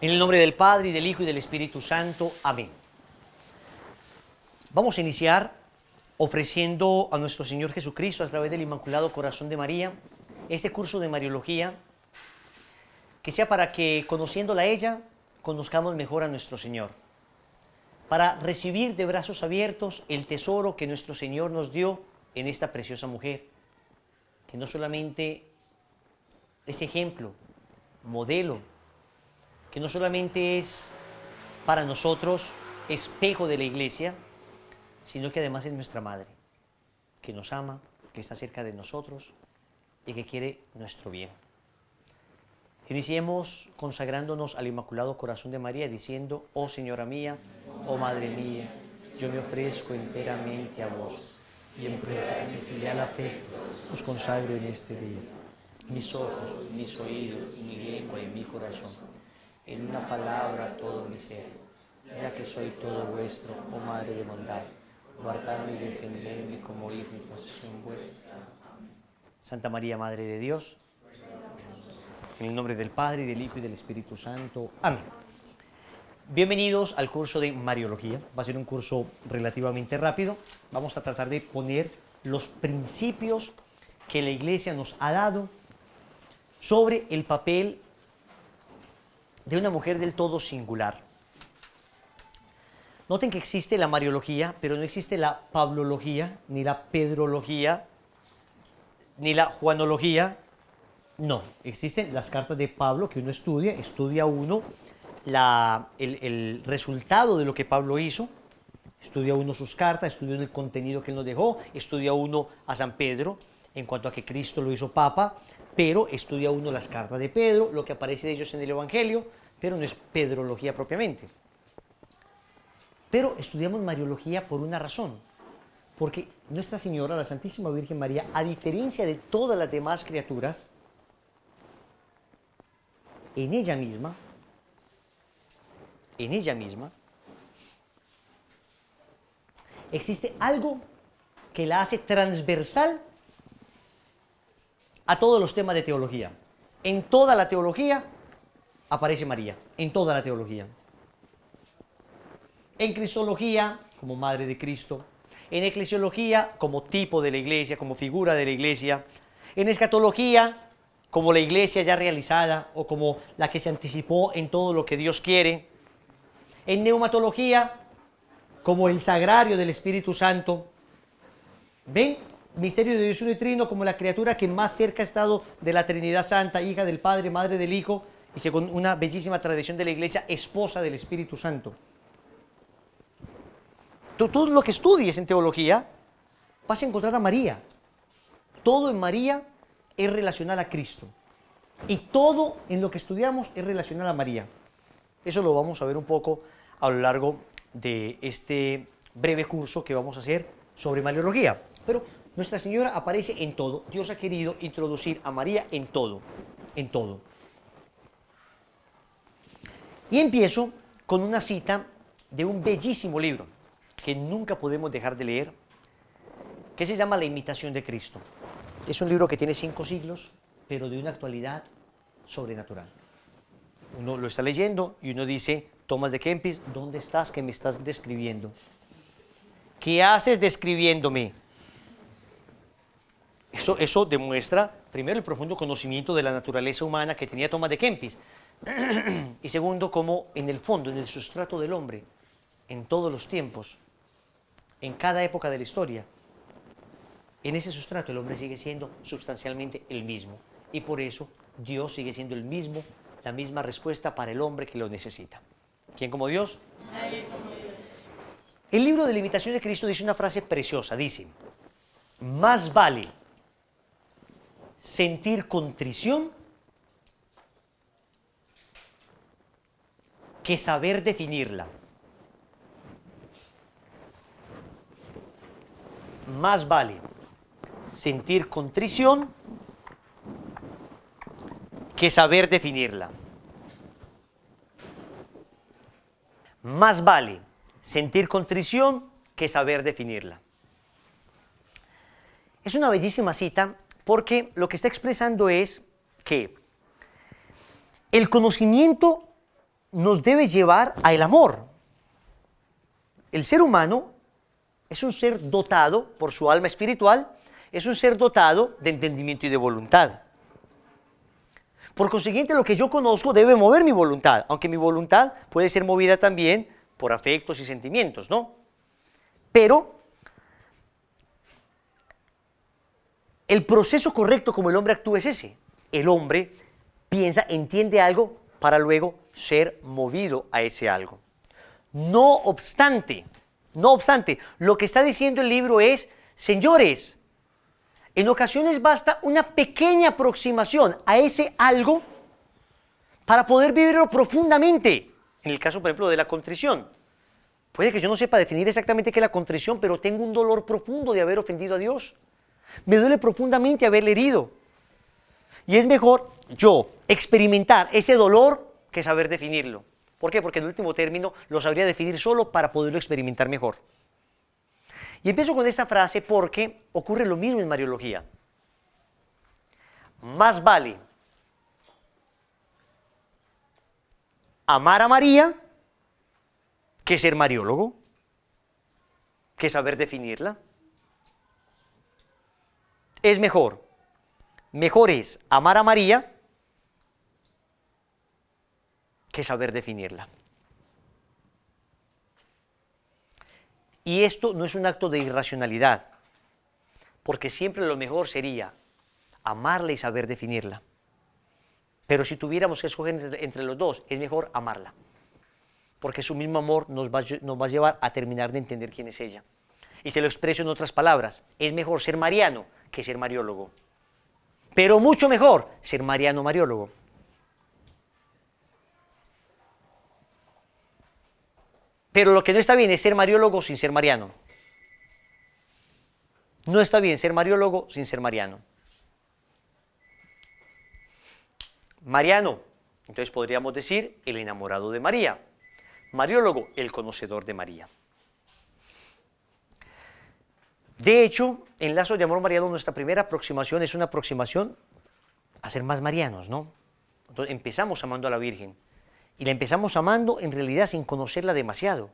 En el nombre del Padre, y del Hijo, y del Espíritu Santo. Amén. Vamos a iniciar ofreciendo a nuestro Señor Jesucristo, a través del Inmaculado Corazón de María, este curso de Mariología, que sea para que, conociéndola a ella, conozcamos mejor a nuestro Señor, para recibir de brazos abiertos el tesoro que nuestro Señor nos dio en esta preciosa mujer, que no solamente es ejemplo, modelo, que no solamente es para nosotros espejo de la Iglesia, sino que además es nuestra Madre, que nos ama, que está cerca de nosotros y que quiere nuestro bien. Iniciemos consagrándonos al Inmaculado Corazón de María, diciendo: oh Señora mía, oh Madre mía, yo me ofrezco enteramente a vos, y en prueba de mi filial afecto os consagro en este día mis ojos, mis oídos, mi lengua y mi corazón, en una palabra todo mi ser, ya que soy todo vuestro, oh Madre de bondad, guardadme y defendedme como hijo y posesión vuestra. Santa María, Madre de Dios, en el nombre del Padre, y del Hijo, y del Espíritu Santo. Amén. Bienvenidos al curso de Mariología. Va a ser un curso relativamente rápido. Vamos a tratar de poner los principios que la Iglesia nos ha dado sobre el papel de una mujer del todo singular. Noten que existe la Mariología, pero no existe la Pablología, ni la Pedrología, ni la Juanología. No, existen las cartas de Pablo que uno estudia uno el resultado de lo que Pablo hizo, estudia uno sus cartas, estudia uno el contenido que él nos dejó, estudia uno a San Pedro en cuanto a que Cristo lo hizo Papa, pero estudia uno las cartas de Pedro, lo que aparece de ellos en el Evangelio, pero no es Pedrología propiamente. Pero estudiamos Mariología por una razón, porque Nuestra Señora, la Santísima Virgen María, a diferencia de todas las demás criaturas, en ella misma, existe algo que la hace transversal a todos los temas de teología. En toda la teología aparece María, en toda la teología. En Cristología, como Madre de Cristo. En Eclesiología, como tipo de la Iglesia, como figura de la Iglesia. En Escatología, como la Iglesia ya realizada, o como la que se anticipó en todo lo que Dios quiere. En Neumatología, como el sagrario del Espíritu Santo. ¿Ven? Misterio de Dios uno y trino, como la criatura que más cerca ha estado de la Trinidad Santa, hija del Padre, madre del Hijo, y según una bellísima tradición de la Iglesia, esposa del Espíritu Santo. Todo lo que estudies en teología, vas a encontrar a María. Todo en María es relacional a Cristo. Y todo en lo que estudiamos es relacional a María. Eso lo vamos a ver un poco a lo largo de este breve curso que vamos a hacer sobre Mariología. Pero Nuestra Señora aparece en todo. Dios ha querido introducir a María en todo. En todo. Y empiezo con una cita de un bellísimo libro que nunca podemos dejar de leer, que se llama La Imitación de Cristo. Es un libro que tiene 5 siglos, pero de una actualidad sobrenatural. Uno lo está leyendo y uno dice: Tomás de Kempis, ¿dónde estás que me estás describiendo? ¿Qué haces describiéndome? Eso demuestra, primero, el profundo conocimiento de la naturaleza humana que tenía Tomás de Kempis, y segundo, cómo en el fondo, en el sustrato del hombre, en todos los tiempos, en cada época de la historia, en ese sustrato el hombre sigue siendo sustancialmente el mismo, y por eso Dios sigue siendo el mismo, la misma respuesta para el hombre que lo necesita. ¿Quién como Dios? Nadie como Dios. El libro de la Imitación de Cristo dice una frase preciosa, dice: más vale sentir contrición que saber definirla. Más vale sentir contrición que saber definirla. Más vale sentir contrición que saber definirla. Es una bellísima cita porque lo que está expresando es que el conocimiento nos debe llevar al amor. El ser humano es un ser dotado por su alma espiritual, es un ser dotado de entendimiento y de voluntad. Por consiguiente, lo que yo conozco debe mover mi voluntad, aunque mi voluntad puede ser movida también por afectos y sentimientos, ¿no? Pero el proceso correcto como el hombre actúa es ese. El hombre piensa, entiende algo para luego ser movido a ese algo. No obstante, lo que está diciendo el libro es, señores, en ocasiones basta una pequeña aproximación a ese algo para poder vivirlo profundamente. En el caso, por ejemplo, de la contrición. Puede que yo no sepa definir exactamente qué es la contrición, pero tengo un dolor profundo de haber ofendido a Dios. Me duele profundamente haberle herido. Y es mejor yo experimentar ese dolor que saber definirlo. ¿Por qué? Porque en último término lo sabría definir solo para poderlo experimentar mejor. Y empiezo con esta frase porque ocurre lo mismo en Mariología. Más vale amar a María que ser mariólogo, que saber definirla. Es mejor es amar a María que saber definirla. Y esto no es un acto de irracionalidad, porque siempre lo mejor sería amarla y saber definirla. Pero si tuviéramos que escoger entre los dos, es mejor amarla, porque su mismo amor nos va a llevar a terminar de entender quién es ella. Y se lo expreso en otras palabras, es mejor ser mariano que ser mariólogo, pero mucho mejor ser mariano mariólogo. Pero lo que no está bien es ser mariólogo sin ser mariano. No está bien ser mariólogo sin ser mariano. Mariano, entonces podríamos decir el enamorado de María. Mariólogo, el conocedor de María. De hecho, en Lazos de Amor Mariano, nuestra primera aproximación es una aproximación a ser más marianos, ¿no? Entonces empezamos amando a la Virgen. Y la empezamos amando en realidad sin conocerla demasiado.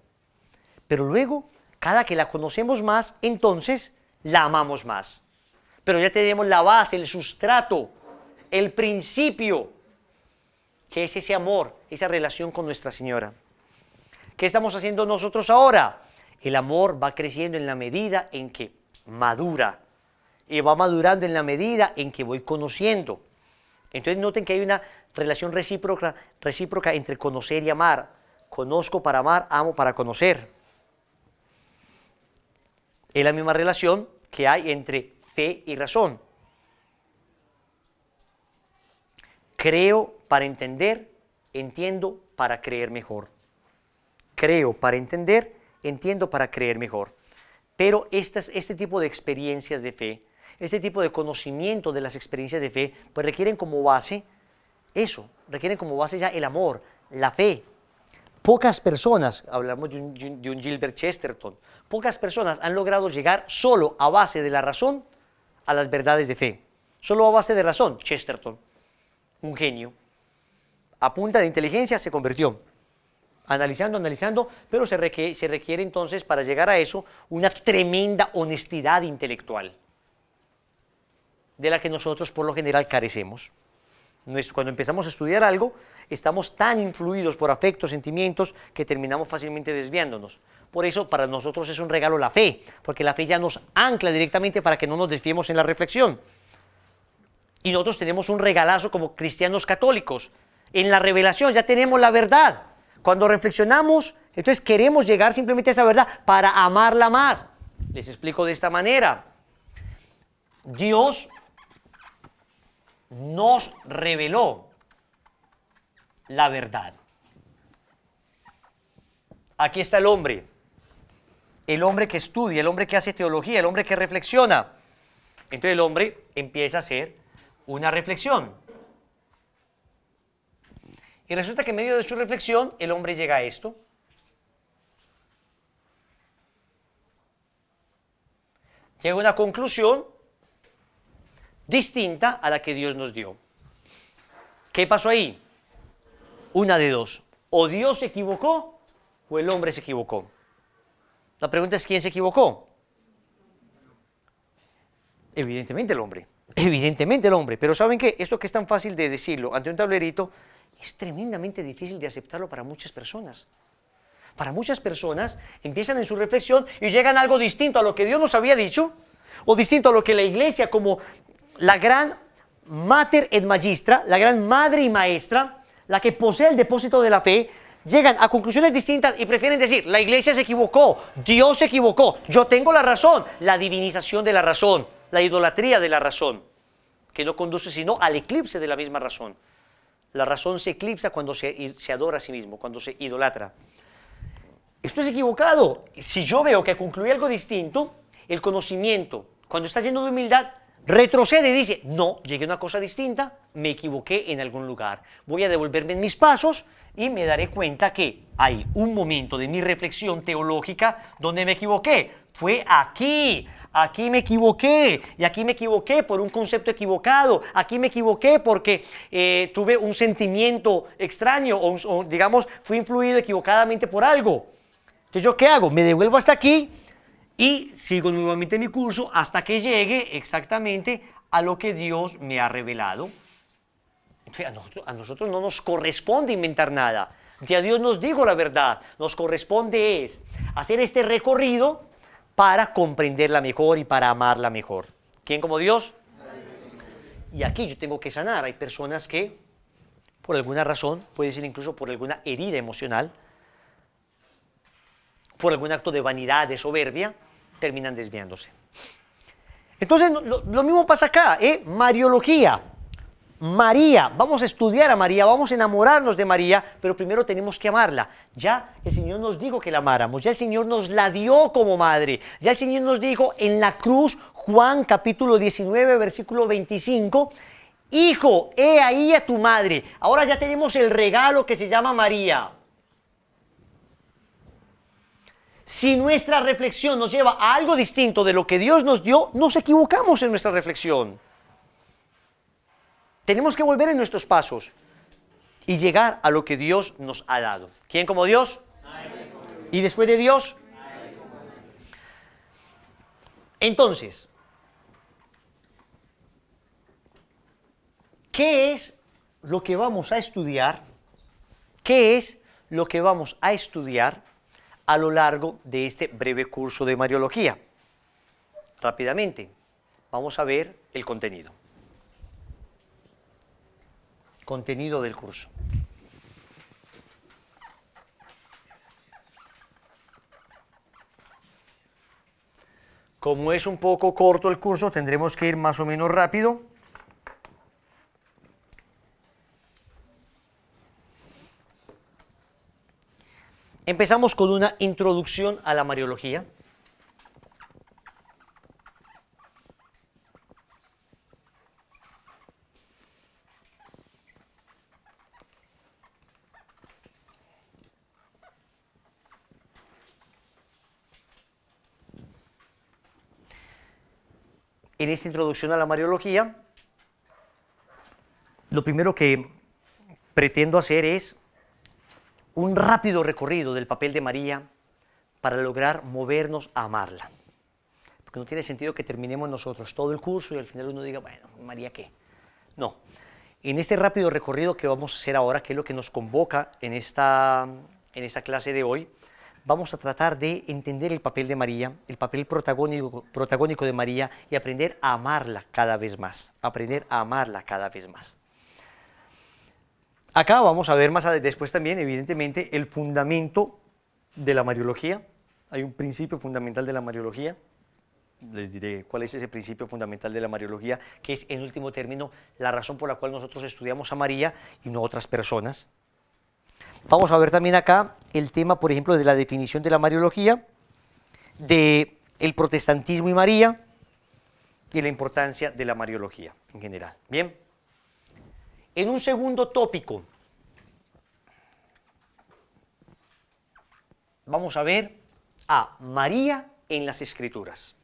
Pero luego, cada que la conocemos más, entonces la amamos más. Pero ya tenemos la base, el sustrato, el principio, que es ese amor, esa relación con Nuestra Señora. ¿Qué estamos haciendo nosotros ahora? El amor va creciendo en la medida en que madura. Y va madurando en la medida en que voy conociendo. Entonces noten que hay una relación recíproca entre conocer y amar. Conozco para amar, amo para conocer. Es la misma relación que hay entre fe y razón. Creo para entender, entiendo para creer mejor. Creo para entender, entiendo para creer mejor. Pero este tipo de experiencias de fe, este tipo de conocimiento de las experiencias de fe, pues requieren como base eso, requieren como base ya el amor, la fe. Pocas personas, hablamos de un Gilbert Chesterton, pocas personas han logrado llegar solo a base de la razón a las verdades de fe. Solo a base de razón, Chesterton, un genio. A punta de inteligencia se convirtió. Analizando, pero se requiere entonces para llegar a eso una tremenda honestidad intelectual, de la que nosotros por lo general carecemos. Cuando empezamos a estudiar algo, estamos tan influidos por afectos, sentimientos, que terminamos fácilmente desviándonos. Por eso para nosotros es un regalo la fe, porque la fe ya nos ancla directamente para que no nos desviemos en la reflexión. Y nosotros tenemos un regalazo como cristianos católicos. En la revelación ya tenemos la verdad. Cuando reflexionamos, entonces queremos llegar simplemente a esa verdad para amarla más. Les explico de esta manera. Dios nos reveló la verdad. Aquí está el hombre que estudia, el hombre que hace teología, el hombre que reflexiona. Entonces el hombre empieza a hacer una reflexión. Y resulta que en medio de su reflexión el hombre llega a esto. Llega a una conclusión distinta a la que Dios nos dio. ¿Qué pasó ahí? Una de dos. ¿O Dios se equivocó o el hombre se equivocó? La pregunta es, ¿quién se equivocó? Evidentemente el hombre. Evidentemente el hombre. Pero ¿saben qué? Esto que es tan fácil de decirlo ante un tablerito es tremendamente difícil de aceptarlo para muchas personas. Para muchas personas empiezan en su reflexión y llegan a algo distinto a lo que Dios nos había dicho, o distinto a lo que la iglesia, como la gran mater et magistra, la gran madre y maestra, la que posee el depósito de la fe, llegan a conclusiones distintas y prefieren decir, la iglesia se equivocó, Dios se equivocó, yo tengo la razón, la divinización de la razón, la idolatría de la razón, que no conduce sino al eclipse de la misma razón. La razón se eclipsa cuando se adora a sí mismo, cuando se idolatra. Esto es equivocado. Si yo veo que concluye algo distinto, el conocimiento, cuando está lleno de humildad, retrocede y dice, no, llegué a una cosa distinta, me equivoqué en algún lugar. Voy a devolverme en mis pasos y me daré cuenta que hay un momento de mi reflexión teológica donde me equivoqué. Fue aquí me equivoqué, y aquí me equivoqué por un concepto equivocado, aquí me equivoqué porque tuve un sentimiento extraño o digamos, fui influido equivocadamente por algo. Entonces, ¿yo qué hago? Me devuelvo hasta aquí y sigo nuevamente mi curso hasta que llegue exactamente a lo que Dios me ha revelado. Entonces, a nosotros no nos corresponde inventar nada. Ya Dios nos dijo la verdad. Nos corresponde es hacer este recorrido para comprenderla mejor y para amarla mejor. ¿Quién como Dios? Y aquí yo tengo que sanar. Hay personas que, por alguna razón, puede ser incluso por alguna herida emocional, por algún acto de vanidad, de soberbia, terminan desviándose. Entonces, lo mismo pasa acá, Mariología. María, vamos a estudiar a María, vamos a enamorarnos de María, pero primero tenemos que amarla. Ya el Señor nos dijo que la amáramos, ya el Señor nos la dio como madre, ya el Señor nos dijo en la cruz, Juan capítulo 19, versículo 25, hijo, he ahí a tu madre. Ahora ya tenemos el regalo que se llama María. Si nuestra reflexión nos lleva a algo distinto de lo que Dios nos dio, nos equivocamos en nuestra reflexión. Tenemos que volver en nuestros pasos y llegar a lo que Dios nos ha dado. ¿Quién como Dios? ¿Y después de Dios? Entonces, ¿qué es lo que vamos a estudiar? ¿Qué es lo que vamos a estudiar a lo largo de este breve curso de Mariología? Rápidamente, vamos a ver el contenido. Contenido del curso. Como es un poco corto el curso, tendremos que ir más o menos rápido. Empezamos con una introducción a la Mariología. En esta introducción a la Mariología, lo primero que pretendo hacer es un rápido recorrido del papel de María para lograr movernos a amarla. Porque no tiene sentido que terminemos nosotros todo el curso y al final uno diga, bueno, María, ¿qué? No. En este rápido recorrido que vamos a hacer ahora, que es lo que nos convoca en esta clase de hoy, vamos a tratar de entender el papel de María, el papel protagónico de María y aprender a amarla cada vez más, aprender a amarla cada vez más. Acá vamos a ver después también, evidentemente, el fundamento de la Mariología. Hay un principio fundamental de la Mariología. Les diré cuál es ese principio fundamental de la Mariología, que es, en último término, la razón por la cual nosotros estudiamos a María y no a otras personas. Vamos a ver también acá el tema, por ejemplo, de la definición de la Mariología, de el protestantismo y María, y la importancia de la Mariología en general. Bien. En un segundo tópico, vamos a ver a María en las Escrituras.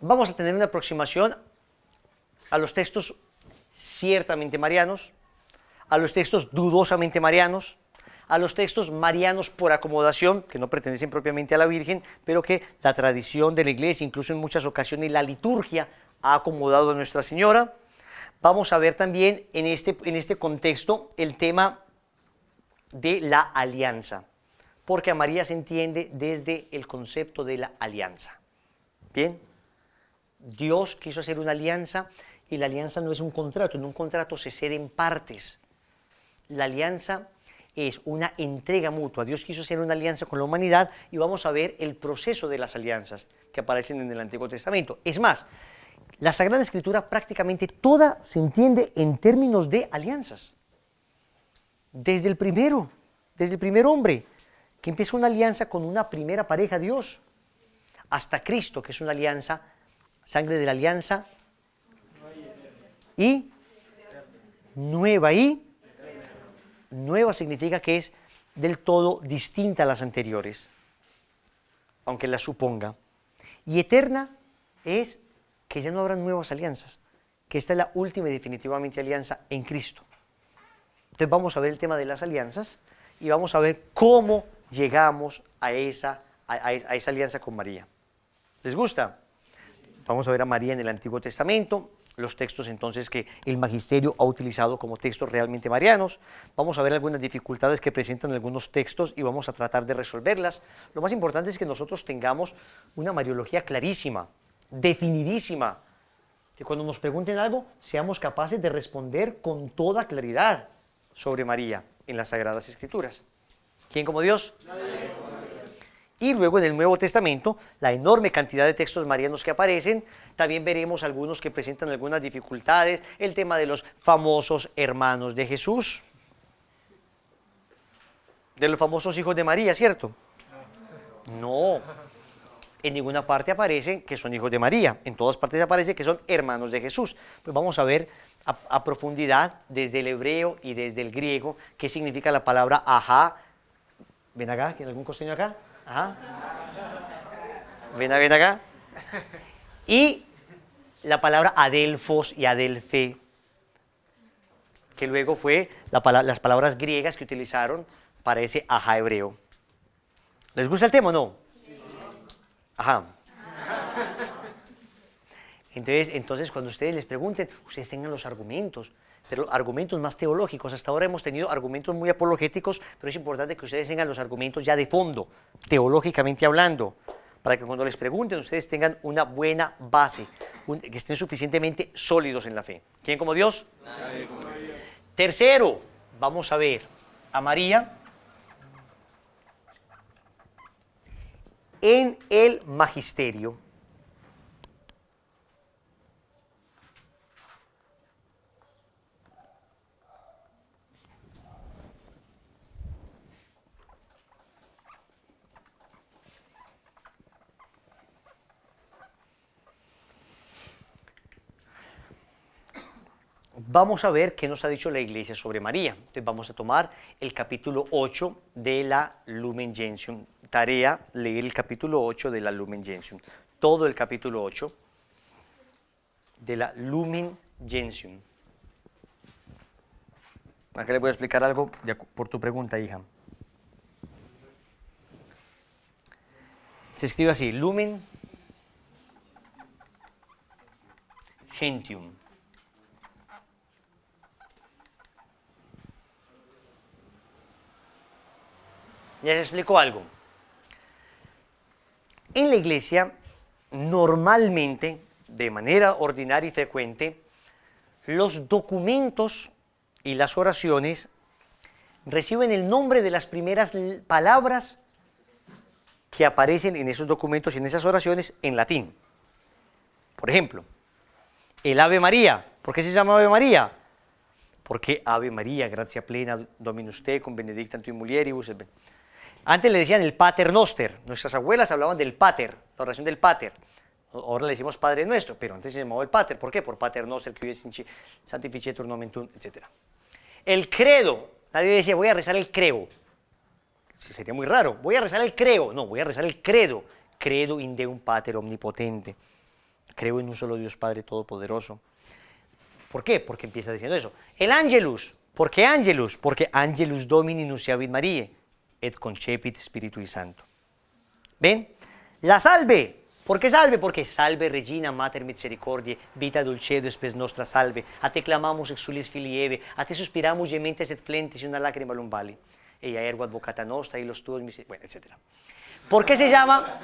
vamos a tener una aproximación a los textos ciertamente marianos, a los textos dudosamente marianos, a los textos marianos por acomodación, que no pertenecen propiamente a la Virgen, pero que la tradición de la Iglesia, incluso en muchas ocasiones la liturgia, ha acomodado a Nuestra Señora. Vamos a ver también en este contexto el tema de la alianza, porque a María se entiende desde el concepto de la alianza. Bien, Dios quiso hacer una alianza y la alianza no es un contrato, en un contrato se ceden partes. La alianza es una entrega mutua. Dios quiso hacer una alianza con la humanidad y vamos a ver el proceso de las alianzas que aparecen en el Antiguo Testamento. Es más, la Sagrada Escritura prácticamente toda se entiende en términos de alianzas. Desde el primer hombre, que empieza una alianza con una primera pareja, Dios, hasta Cristo, que es una alianza, sangre de la alianza, y nueva, y nueva significa que es del todo distinta a las anteriores, aunque la suponga. Y eterna es que ya no habrán nuevas alianzas, que esta es la última y definitivamente alianza en Cristo. Entonces vamos a ver el tema de las alianzas y vamos a ver cómo llegamos a esa alianza con María. ¿Les gusta? Vamos a ver a María en el Antiguo Testamento, los textos entonces que el magisterio ha utilizado como textos realmente marianos. Vamos a ver algunas dificultades que presentan algunos textos y vamos a tratar de resolverlas. Lo más importante es que nosotros tengamos una mariología clarísima, definidísima, que cuando nos pregunten algo seamos capaces de responder con toda claridad sobre María en las Sagradas Escrituras. ¿Quién como Dios? Nadie como Dios. Y luego en el Nuevo Testamento, la enorme cantidad de textos marianos que aparecen, también veremos algunos que presentan algunas dificultades, el tema de los famosos hermanos de Jesús, de los famosos hijos de María, ¿cierto? No, en ninguna parte aparecen que son hijos de María, en todas partes aparece que son hermanos de Jesús. Pues vamos a ver a profundidad desde el hebreo y desde el griego qué significa la palabra ajá. Ven acá, ¿tiene algún costeño acá? Ajá. Ven acá. Y la palabra adelfos y adelfe, que luego fue las palabras griegas que utilizaron para ese ajá hebreo. ¿Les gusta el tema o no? Sí. Ajá. Entonces, cuando ustedes les pregunten, ustedes tengan los argumentos, pero argumentos más teológicos. Hasta ahora hemos tenido argumentos muy apologéticos, pero es importante que ustedes tengan los argumentos ya de fondo, teológicamente hablando, para que cuando les pregunten ustedes tengan una buena base, que estén suficientemente sólidos en la fe. ¿Quién como Dios? Nadie como Dios. Tercero, vamos a ver a María en el magisterio. Vamos a ver qué nos ha dicho la Iglesia sobre María. Entonces vamos a tomar el capítulo 8 de la Lumen Gentium. Tarea, leer el capítulo 8 de la Lumen Gentium. Todo el capítulo 8 de la Lumen Gentium. Acá le voy a explicar algo por tu pregunta, hija. Se escribe así, Lumen Gentium. Ya les explico algo. En la Iglesia, normalmente, de manera ordinaria y frecuente, los documentos y las oraciones reciben el nombre de las primeras palabras que aparecen en esos documentos y en esas oraciones en latín. Por ejemplo, el Ave María. ¿Por qué se llama Ave María? Porque Ave María, gratia plena, Dominus tecum, benedicta in mulieribus. Antes le decían el Pater Noster. Nuestras abuelas hablaban del Pater, la oración del Pater. Ahora le decimos Padre Nuestro, pero antes se llamaba el Pater. ¿Por qué? Por Pater Noster, que es Sanctificetur nomen tuum, etc. El credo. Nadie decía, voy a rezar el creo. Sería muy raro. Voy a rezar el creo. No, voy a rezar el credo. Credo in Deum Pater omnipotente. creo en un solo Dios Padre Todopoderoso. ¿Por qué? Porque empieza diciendo eso. El Angelus. ¿Por qué Angelus? Porque Angelus Domini nunciavit Mariae, et concepit Spiritui Santo. ¿Ven? La salve. ¿Por qué salve? Porque salve Regina Mater Misericordiae, vita dulcedo spes nostra salve, a te clamamos exulis filii Eve, a te suspiramos gementes et flentes y una lágrima lumbali. Ella ergo advocata nostra y los tuos bueno, etc. ¿Por qué se llama?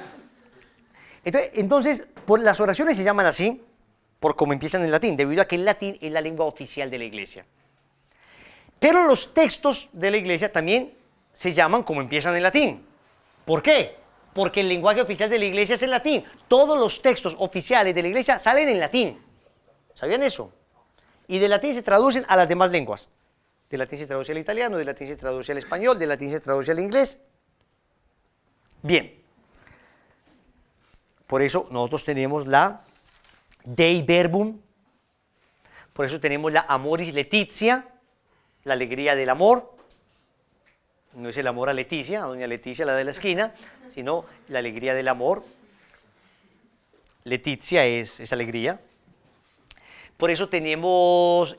Entonces, las oraciones se llaman así, por cómo empiezan en latín, debido a que el latín es la lengua oficial de la iglesia. Pero los textos de la iglesia también se llaman como empiezan en latín. ¿Por qué? Porque el lenguaje oficial de la iglesia es el latín. Todos los textos oficiales de la iglesia salen en latín. ¿Sabían eso? Y de latín se traducen a las demás lenguas. De latín se traduce al italiano, de latín se traduce al español, de latín se traduce al inglés. Bien. Por eso nosotros tenemos la Dei Verbum, por eso tenemos la Amoris Laetitia, la alegría del amor. No es el amor a Leticia, a doña Leticia, la de la esquina, sino la alegría del amor. Leticia es alegría. Por eso tenemos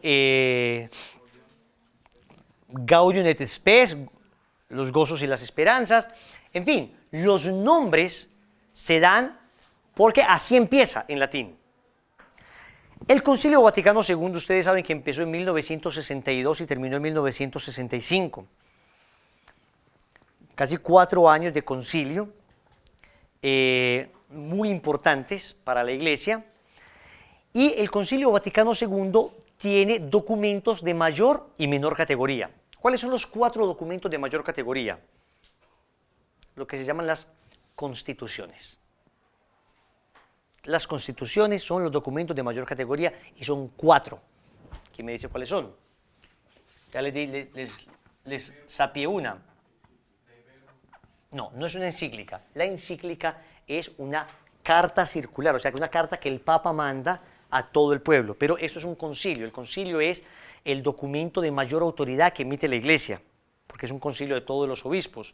Gaudium et Spes, los gozos y las esperanzas. En fin, los nombres se dan porque así empieza en latín. El Concilio Vaticano II, ustedes saben que empezó en 1962 y terminó en 1965. Casi 4 años de concilio, muy importantes para la Iglesia. Y el Concilio Vaticano II tiene documentos de mayor y menor categoría. ¿Cuáles son los 4 documentos de mayor categoría? Lo que se llaman las constituciones. Las constituciones son los documentos de mayor categoría y son 4. ¿Quién me dice cuáles son? Ya les sapié una. No, no es una encíclica. La encíclica es una carta circular, o sea, que una carta que el Papa manda a todo el pueblo. Pero esto es un concilio. El concilio es el documento de mayor autoridad que emite la Iglesia, porque es un concilio de todos los obispos.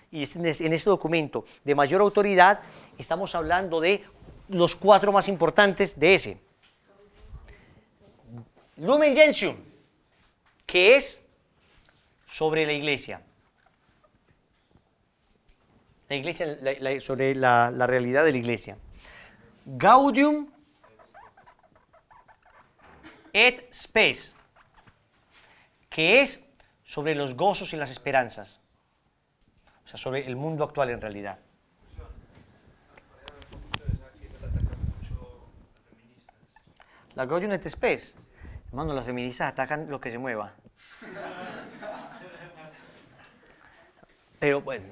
Y en este documento de mayor autoridad estamos hablando de los 4 más importantes de ese. Lumen Gentium, que es sobre la Iglesia. La Iglesia, sobre la realidad de la Iglesia. Gaudium et Spes, que es sobre los gozos y las esperanzas. O sea, sobre el mundo actual en realidad. La Gaudium et Spes. Hermano, las feministas atacan lo que se mueva. Pero bueno,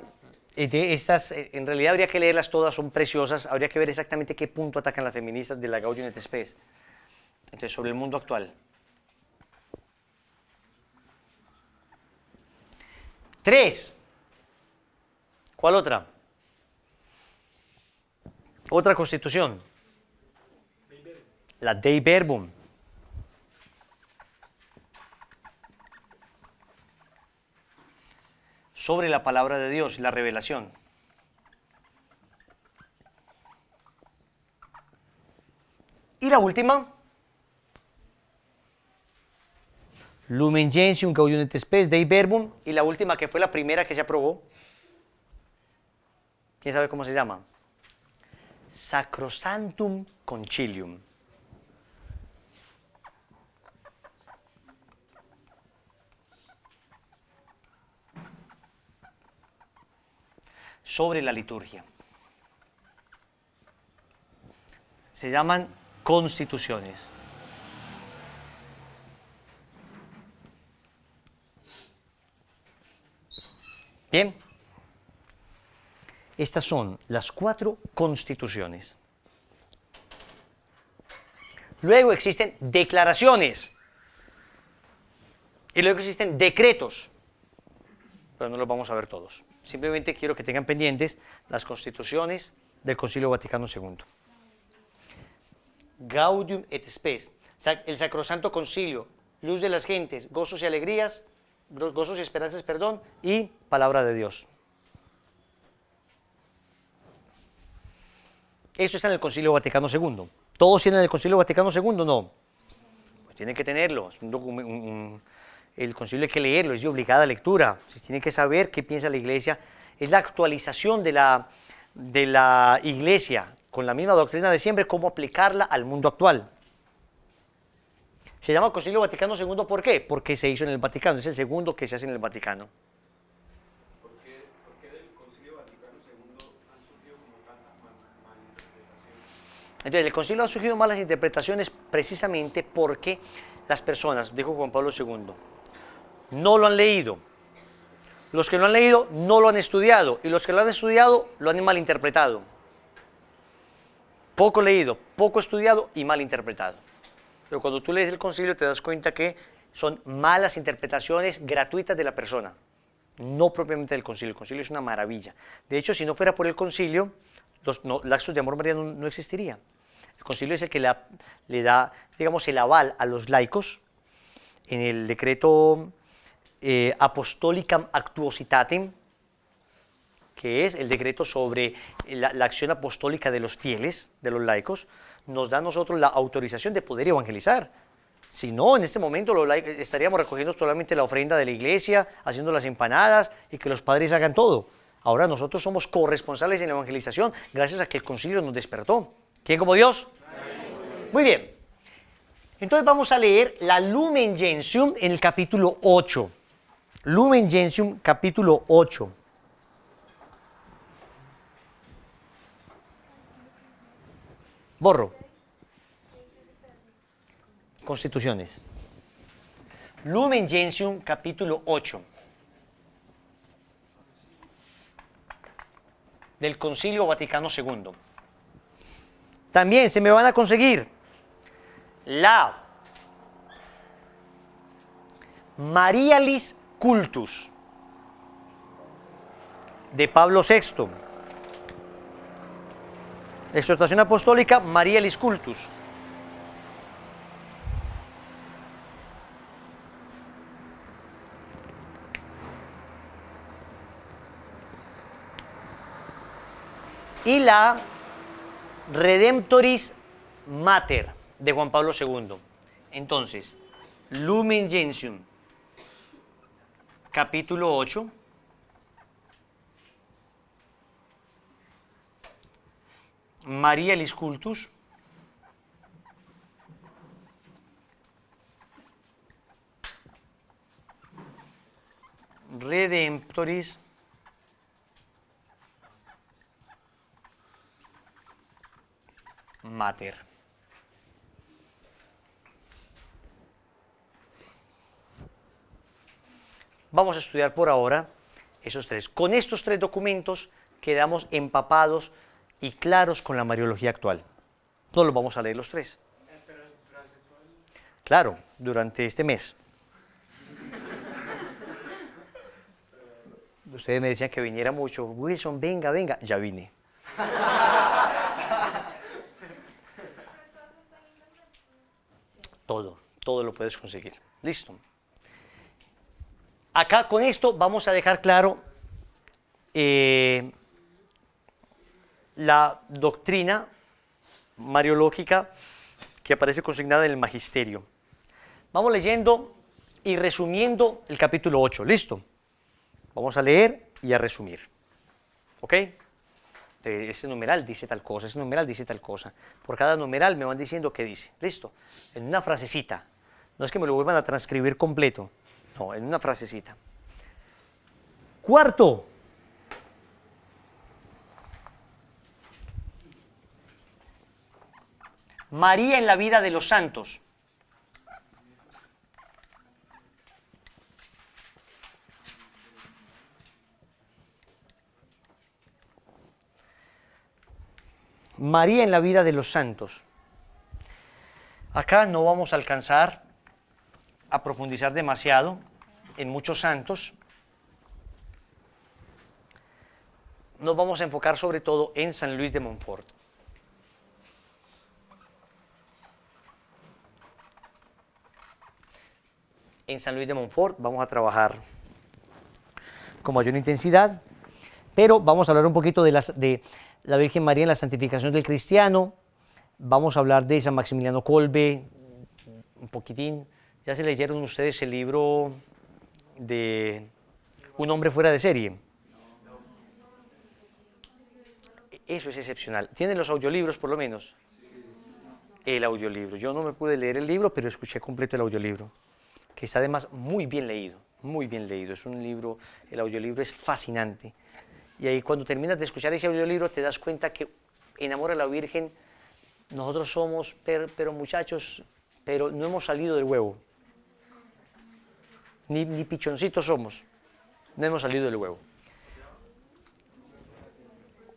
estas en realidad habría que leerlas todas, son preciosas. Habría que ver exactamente qué punto atacan las feministas de la Gaudium et Spes. Entonces, sobre el mundo actual. 3. ¿Cuál otra? Otra constitución. La Dei Verbum. Sobre la palabra de Dios, la revelación. Y la última, Lumen Gentium, Gaudium et Spes, Dei Verbum, y la última que fue la primera que se aprobó. ¿Quién sabe cómo se llama? Sacrosanctum Concilium. Sobre la liturgia. Se llaman constituciones. Bien. Estas son las 4 constituciones. Luego existen declaraciones. Y luego existen decretos. Pero no los vamos a ver todos. Simplemente quiero que tengan pendientes las constituciones del Concilio Vaticano II. Gaudium et Spes, el Sacrosanto Concilio, luz de las gentes, gozos y alegrías, gozos y esperanzas, perdón, y palabra de Dios. Esto está en el Concilio Vaticano II. ¿Todos tienen el Concilio Vaticano II? No. Pues tienen que tenerlo. Es el concilio hay que leerlo, es de obligada lectura. Se tiene que saber qué piensa la Iglesia. Es la actualización de la Iglesia con la misma doctrina de siempre, cómo aplicarla al mundo actual. Se llama Concilio Vaticano II, ¿por qué? Porque se hizo en el Vaticano, es el segundo que se hace en el Vaticano. ¿Por qué del Concilio Vaticano II han surgido como tantas malinterpretaciones? Entonces, del Concilio han surgido malas interpretaciones precisamente porque las personas, dijo Juan Pablo II, no lo han leído. Los que lo han leído no lo han estudiado, y los que lo han estudiado lo han malinterpretado. Poco leído, poco estudiado y mal interpretado. Pero cuando tú lees el concilio te das cuenta que son malas interpretaciones gratuitas de la persona, no propiamente del concilio. El concilio es una maravilla. De hecho, si no fuera por el concilio, los actos de amor mariano no existiría. El concilio es el que le da, digamos, el aval a los laicos en el decreto Apostolicam Actuositatem, que es el decreto sobre la acción apostólica de los fieles, de los laicos. Nos da a nosotros la autorización de poder evangelizar. Si no, en este momento los laicos estaríamos recogiendo solamente la ofrenda de la iglesia, haciendo las empanadas y que los padres hagan todo. Ahora nosotros somos corresponsables en la evangelización gracias a que el concilio nos despertó. ¿Quién como Dios? Muy bien. Entonces vamos a leer la Lumen Gentium en el capítulo 8. Lumen Gentium, capítulo 8. Borro. Constituciones. Lumen Gentium, capítulo 8. Del Concilio Vaticano II. También se me van a conseguir la Marialis Cultus de Pablo VI. Exhortación apostólica Marialis Cultus. Y la Redemptoris Mater de Juan Pablo II. Entonces, Lumen Gentium, capítulo 8. Marialis Cultus. Redemptoris Mater. Vamos a estudiar por ahora esos tres. Con estos tres documentos quedamos empapados y claros con la Mariología actual. No los vamos a leer los tres. Claro, durante este mes. Ustedes me decían que viniera mucho. Wilson, venga, venga. Ya vine. Todo lo puedes conseguir. Listo. Acá con esto vamos a dejar claro la doctrina mariológica que aparece consignada en el Magisterio. Vamos leyendo y resumiendo el capítulo 8. ¿Listo? Vamos a leer y a resumir. ¿Ok? Ese numeral dice tal cosa, ese numeral dice tal cosa. Por cada numeral me van diciendo qué dice. ¿Listo? En una frasecita. No es que me lo vuelvan a transcribir completo. No, en una frasecita. Cuarto. María en la vida de los santos. María en la vida de los santos. Acá no vamos a alcanzar a profundizar demasiado en muchos santos. Nos vamos a enfocar sobre todo en San Luis de Montfort. En San Luis de Montfort vamos a trabajar con mayor intensidad, pero vamos a hablar un poquito de la Virgen María en la santificación del cristiano, Vamos a hablar de San Maximiliano Kolbe un poquitín. ¿Ya se leyeron ustedes el libro de Un hombre fuera de serie? Eso es excepcional. ¿Tienen los audiolibros por lo menos? El audiolibro. Yo no me pude leer el libro, pero escuché completo el audiolibro, que está además muy bien leído, muy bien leído. Es un libro, el audiolibro es fascinante. Y ahí cuando terminas de escuchar ese audiolibro te das cuenta que en Amor a la Virgen nosotros somos, pero muchachos, pero no hemos salido del huevo. Ni pichoncitos somos, no hemos salido del huevo.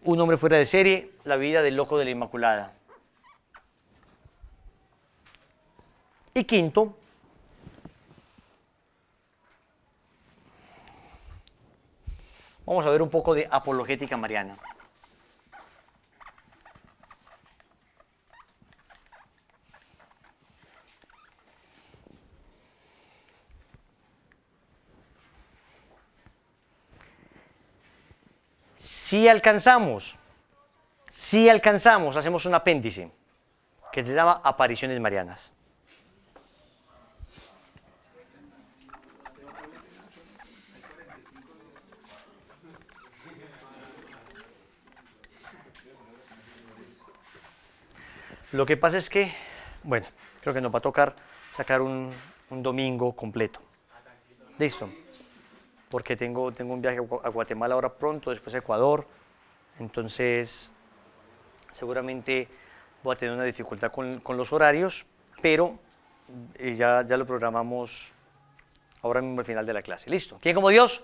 Un hombre fuera de serie, la vida del loco de la Inmaculada. Y quinto, vamos a ver un poco de apologética mariana. Si alcanzamos, hacemos un apéndice que se llama apariciones marianas. Lo que pasa es que, bueno, creo que nos va a tocar sacar un domingo completo. ¿Listo? Porque tengo un viaje a Guatemala ahora pronto, después a Ecuador. Entonces, seguramente voy a tener una dificultad con los horarios, pero ya lo programamos ahora mismo al final de la clase. ¿Listo? ¿Quién como Dios?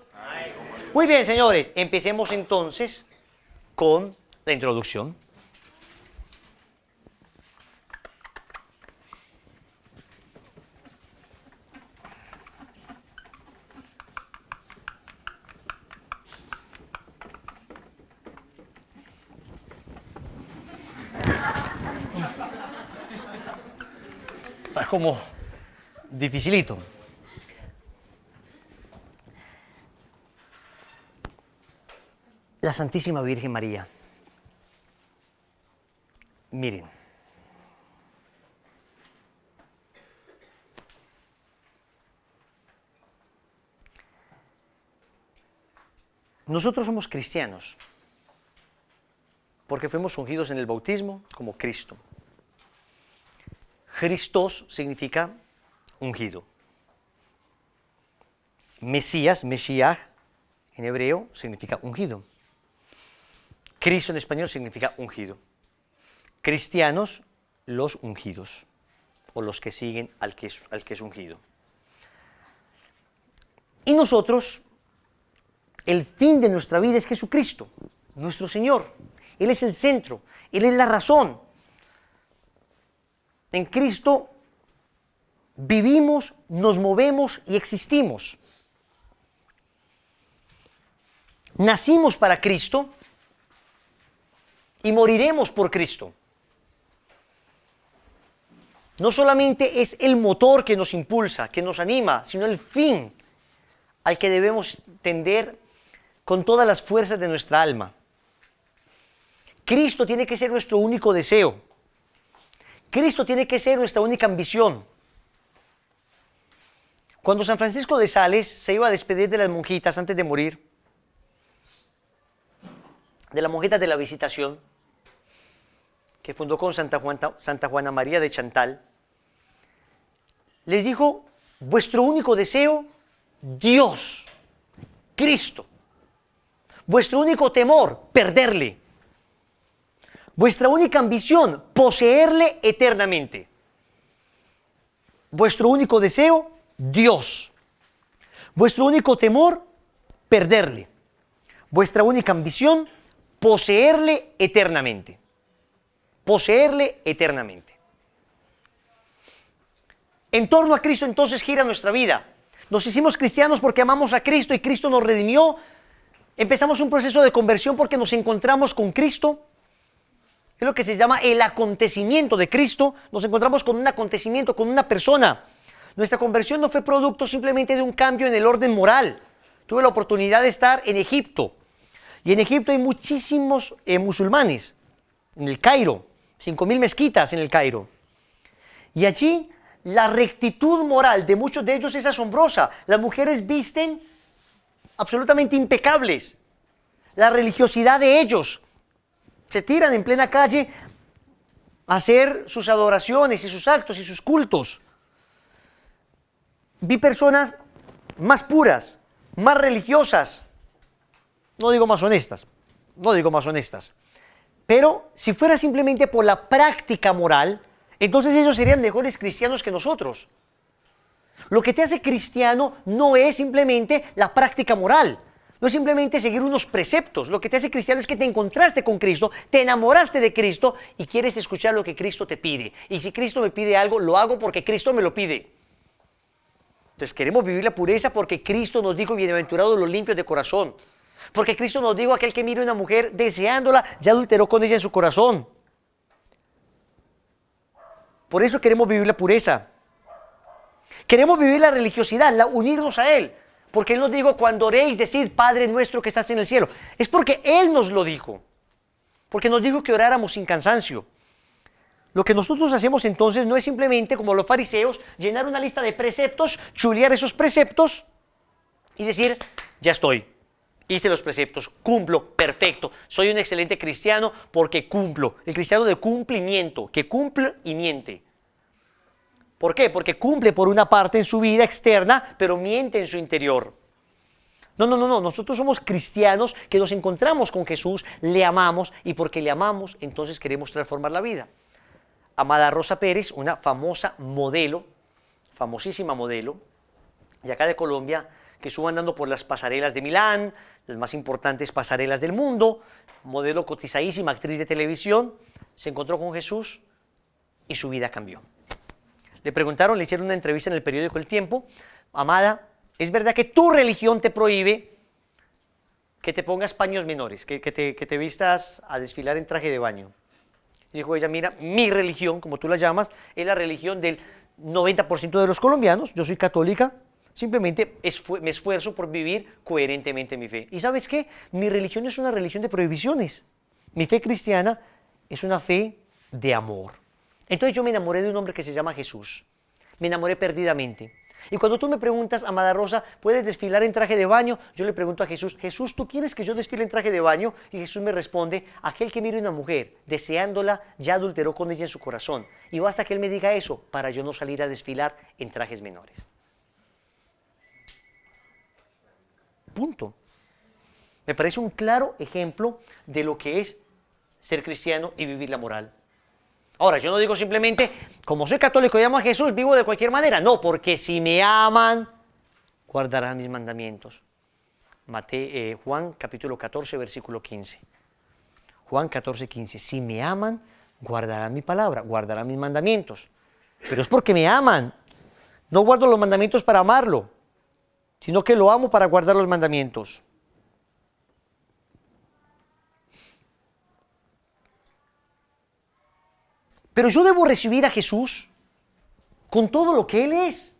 Muy bien, señores. Empecemos entonces con la introducción. Está como dificilito. La Santísima Virgen María. Miren. Nosotros somos cristianos porque fuimos ungidos en el bautismo como Cristo. Christos significa ungido. Mesías, Mesías, en hebreo significa ungido. Cristo en español significa ungido. Cristianos, los ungidos, o los que siguen al que es ungido. Y nosotros, el fin de nuestra vida es Jesucristo, nuestro Señor. Él es el centro, Él es la razón. En Cristo vivimos, nos movemos y existimos. Nacimos para Cristo y moriremos por Cristo. No solamente es el motor que nos impulsa, que nos anima, sino el fin al que debemos tender con todas las fuerzas de nuestra alma. Cristo tiene que ser nuestro único deseo. Cristo tiene que ser nuestra única ambición. Cuando San Francisco de Sales se iba a despedir de las monjitas antes de morir, de las monjitas de la Visitación, que fundó con Santa Juana María de Chantal, les dijo: vuestro único deseo, Dios, Cristo. Vuestro único temor, perderle. Vuestra única ambición, poseerle eternamente. Vuestro único deseo, Dios. Vuestro único temor, perderle. Vuestra única ambición, poseerle eternamente. Poseerle eternamente. En torno a Cristo entonces gira nuestra vida. Nos hicimos cristianos porque amamos a Cristo y Cristo nos redimió. Empezamos un proceso de conversión porque nos encontramos con Cristo. Es lo que se llama el acontecimiento de Cristo. Nos encontramos con un acontecimiento, con una persona. Nuestra conversión no fue producto simplemente de un cambio en el orden moral. Tuve la oportunidad de estar en Egipto. Y en Egipto hay muchísimos musulmanes. En el Cairo, 5.000 mezquitas en el Cairo. Y allí la rectitud moral de muchos de ellos es asombrosa. Las mujeres visten absolutamente impecables. La religiosidad de ellos. Se tiran en plena calle a hacer sus adoraciones y sus actos y sus cultos. Vi personas más puras, más religiosas. No digo más honestas. Pero si fuera simplemente por la práctica moral, entonces ellos serían mejores cristianos que nosotros. Lo que te hace cristiano no es simplemente la práctica moral, no es simplemente seguir unos preceptos. Lo que te hace cristiano es que te encontraste con Cristo, te enamoraste de Cristo y quieres escuchar lo que Cristo te pide. Y si Cristo me pide algo, lo hago porque Cristo me lo pide. Entonces queremos vivir la pureza porque Cristo nos dijo, bienaventurados los limpios de corazón. Porque Cristo nos dijo, aquel que mire a una mujer deseándola, ya adulteró con ella en su corazón. Por eso queremos vivir la pureza. Queremos vivir la religiosidad, unirnos a Él. Porque Él nos dijo, cuando oréis, decid, Padre nuestro que estás en el cielo. Es porque Él nos lo dijo. Porque nos dijo que oráramos sin cansancio. Lo que nosotros hacemos entonces no es simplemente, como los fariseos, llenar una lista de preceptos, chulear esos preceptos y decir, ya estoy. Hice los preceptos, cumplo, perfecto. Soy un excelente cristiano porque cumplo. El cristiano de cumplimiento, que cumple y miente. ¿Por qué? Porque cumple por una parte en su vida externa, pero miente en su interior. No. Nosotros somos cristianos que nos encontramos con Jesús, le amamos y porque le amamos, entonces queremos transformar la vida. Amada Rosa Pérez, una famosa modelo, famosísima modelo, de acá de Colombia, que estuvo andando por las pasarelas de Milán, las más importantes pasarelas del mundo, modelo cotizadísima, actriz de televisión, se encontró con Jesús y su vida cambió. Le preguntaron, le hicieron una entrevista en el periódico El Tiempo, amada, ¿es verdad que tu religión te prohíbe que te pongas paños menores, que te vistas a desfilar en traje de baño? Y dijo ella, mira, mi religión, como tú la llamas, es la religión del 90% de los colombianos, yo soy católica, simplemente me esfuerzo por vivir coherentemente mi fe. ¿Y sabes qué? Mi religión es una religión de prohibiciones. Mi fe cristiana es una fe de amor. Entonces yo me enamoré de un hombre que se llama Jesús. Me enamoré perdidamente. Y cuando tú me preguntas, amada Rosa, ¿puedes desfilar en traje de baño? Yo le pregunto a Jesús, Jesús, ¿tú quieres que yo desfile en traje de baño? Y Jesús me responde, aquel que mire a una mujer deseándola ya adulteró con ella en su corazón. Y basta que él me diga eso para yo no salir a desfilar en trajes menores. Punto. Me parece un claro ejemplo de lo que es ser cristiano y vivir la moral. Ahora, yo no digo simplemente, como soy católico y amo a Jesús, vivo de cualquier manera. No, porque si me aman, guardarán mis mandamientos. Juan capítulo 14, versículo 15. Juan 14, 15. Si me aman, guardarán mi palabra, guardarán mis mandamientos. Pero es porque me aman. No guardo los mandamientos para amarlo, sino que lo amo para guardar los mandamientos. Pero yo debo recibir a Jesús con todo lo que Él es.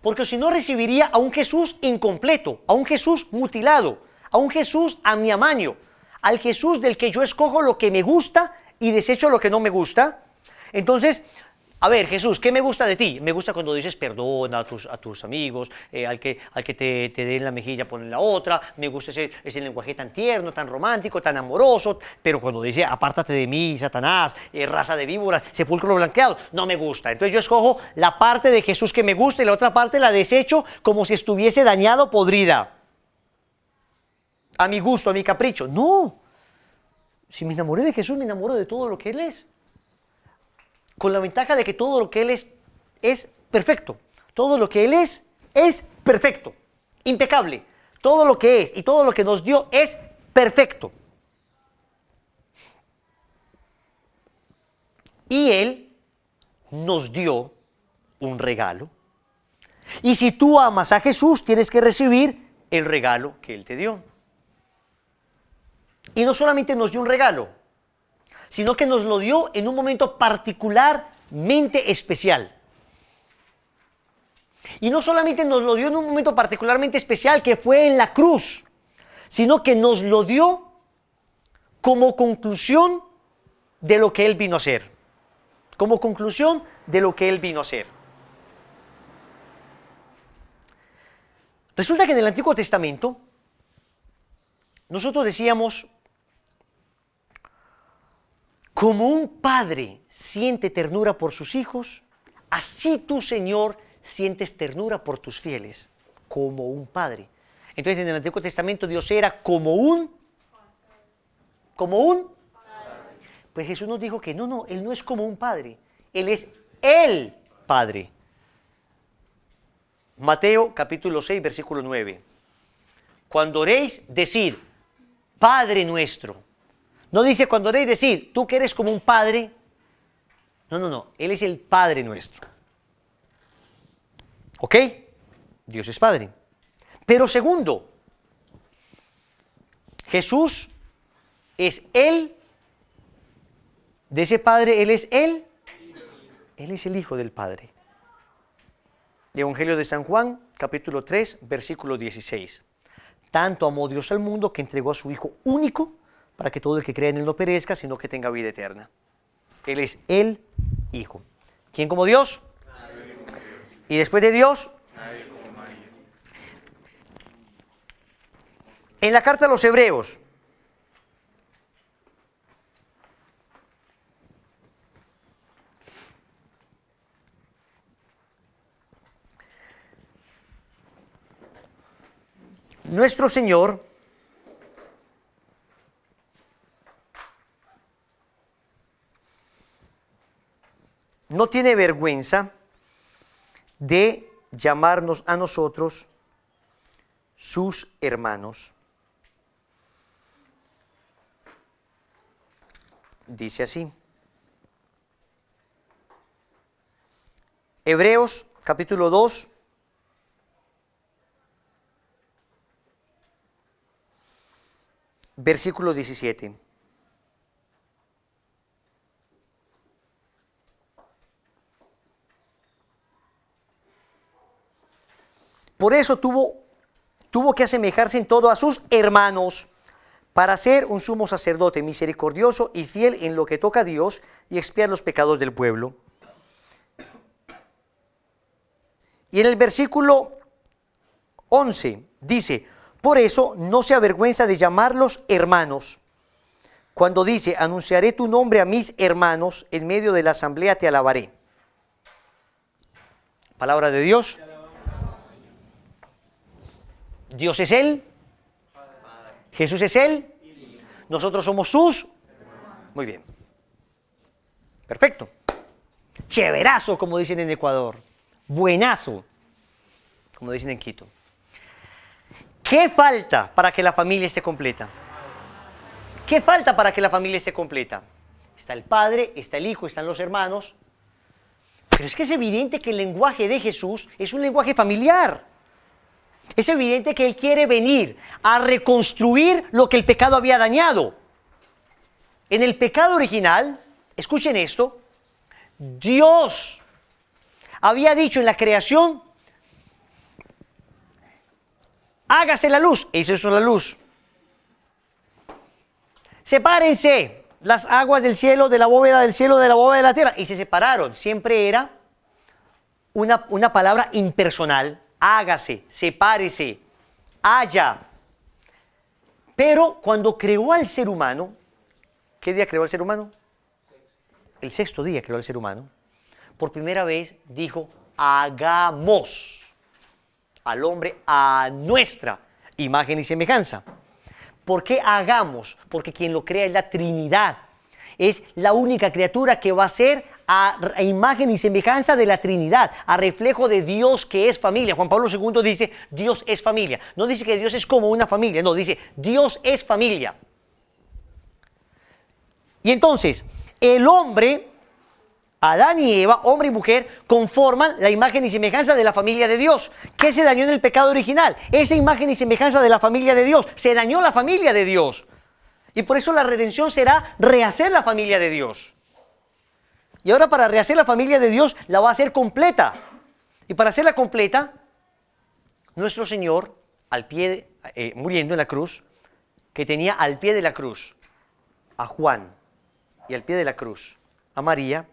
Porque si no recibiría a un Jesús incompleto, a un Jesús mutilado, a un Jesús a mi amaño, al Jesús del que yo escojo lo que me gusta y desecho lo que no me gusta. Entonces, a ver, Jesús, ¿qué me gusta de ti? Me gusta cuando dices perdona a tus amigos, al que te den la mejilla ponen la otra, me gusta ese lenguaje tan tierno, tan romántico, tan amoroso, pero cuando dice apártate de mí, Satanás, raza de víboras, sepulcro blanqueado, no me gusta. Entonces yo escojo la parte de Jesús que me gusta y la otra parte la desecho como si estuviese dañada o podrida. A mi gusto, a mi capricho. No. Si me enamoré de Jesús, me enamoro de todo lo que Él es. Con la ventaja de que todo lo que Él es perfecto. Todo lo que Él es perfecto, impecable. Todo lo que es y todo lo que nos dio es perfecto. Y Él nos dio un regalo. Y si tú amas a Jesús, tienes que recibir el regalo que Él te dio. Y no solamente nos dio un regalo, sino que nos lo dio en un momento particularmente especial. Y no solamente nos lo dio en un momento particularmente especial, que fue en la cruz, sino que nos lo dio como conclusión de lo que Él vino a hacer. Como conclusión de lo que Él vino a hacer. Resulta que en el Antiguo Testamento nosotros decíamos, como un padre siente ternura por sus hijos, así tú, Señor, sientes ternura por tus fieles, como un padre. Entonces en el Antiguo Testamento Dios era como un pues Jesús nos dijo que no, Él no es como un padre, Él es el Padre. Mateo capítulo 6, versículo 9. Cuando oréis, decid, Padre nuestro. No dice cuando oréis, decid, tú que eres como un padre. No, Él es el Padre nuestro. ¿Ok? Dios es Padre. Pero segundo, Jesús es Él, de ese Padre, Él es Él es el Hijo del Padre. Evangelio de San Juan, capítulo 3, versículo 16. Tanto amó Dios al mundo que entregó a su Hijo único para que todo el que cree en Él no perezca, sino que tenga vida eterna. Él es el Hijo. ¿Quién como Dios? Y después de Dios, en la carta a los Hebreos, nuestro Señor no tiene vergüenza de llamarnos a nosotros sus hermanos. Dice así. Hebreos capítulo 2. Versículo 17. Por eso tuvo que asemejarse en todo a sus hermanos, para ser un sumo sacerdote misericordioso y fiel en lo que toca a Dios y expiar los pecados del pueblo. Y en el versículo 11 dice, por eso no se avergüenza de llamarlos hermanos. Cuando dice, anunciaré tu nombre a mis hermanos, en medio de la asamblea te alabaré. Palabra de Dios. Dios es Él. Jesús es Él. Nosotros somos sus. Muy bien. Perfecto. Chéverazo, como dicen en Ecuador. Buenazo, como dicen en Quito. ¿Qué falta para que la familia esté completa? ¿Qué falta para que la familia esté completa? Está el Padre, está el Hijo, están los hermanos. Pero es que es evidente que el lenguaje de Jesús es un lenguaje familiar. Es evidente que Él quiere venir a reconstruir lo que el pecado había dañado. En el pecado original, escuchen esto, Dios había dicho en la creación, hágase la luz, e hizo la luz. Sepárense las aguas del cielo, de la bóveda del cielo, de la bóveda de la tierra, y se separaron. Siempre era una palabra impersonal. Hágase, sepárese, haya. Pero cuando creó al ser humano, ¿qué día creó al ser humano? El sexto día creó al ser humano. Por primera vez dijo, hagamos al hombre a nuestra imagen y semejanza. ¿Por qué hagamos? Porque quien lo crea es la Trinidad. Es la única criatura que va a ser a imagen y semejanza de la Trinidad, a reflejo de Dios que es familia. Juan Pablo II dice, Dios es familia. No dice que Dios es como una familia, no, dice, Dios es familia. Y entonces, el hombre, Adán y Eva, hombre y mujer, conforman la imagen y semejanza de la familia de Dios. ¿Qué se dañó en el pecado original? Esa imagen y semejanza de la familia de Dios. Se dañó la familia de Dios. Y por eso la redención será rehacer la familia de Dios. Y ahora para rehacer la familia de Dios la va a hacer completa. Y para hacerla completa, nuestro Señor, al pie, muriendo en la cruz, que tenía al pie de la cruz a Juan, y al pie de la cruz a María,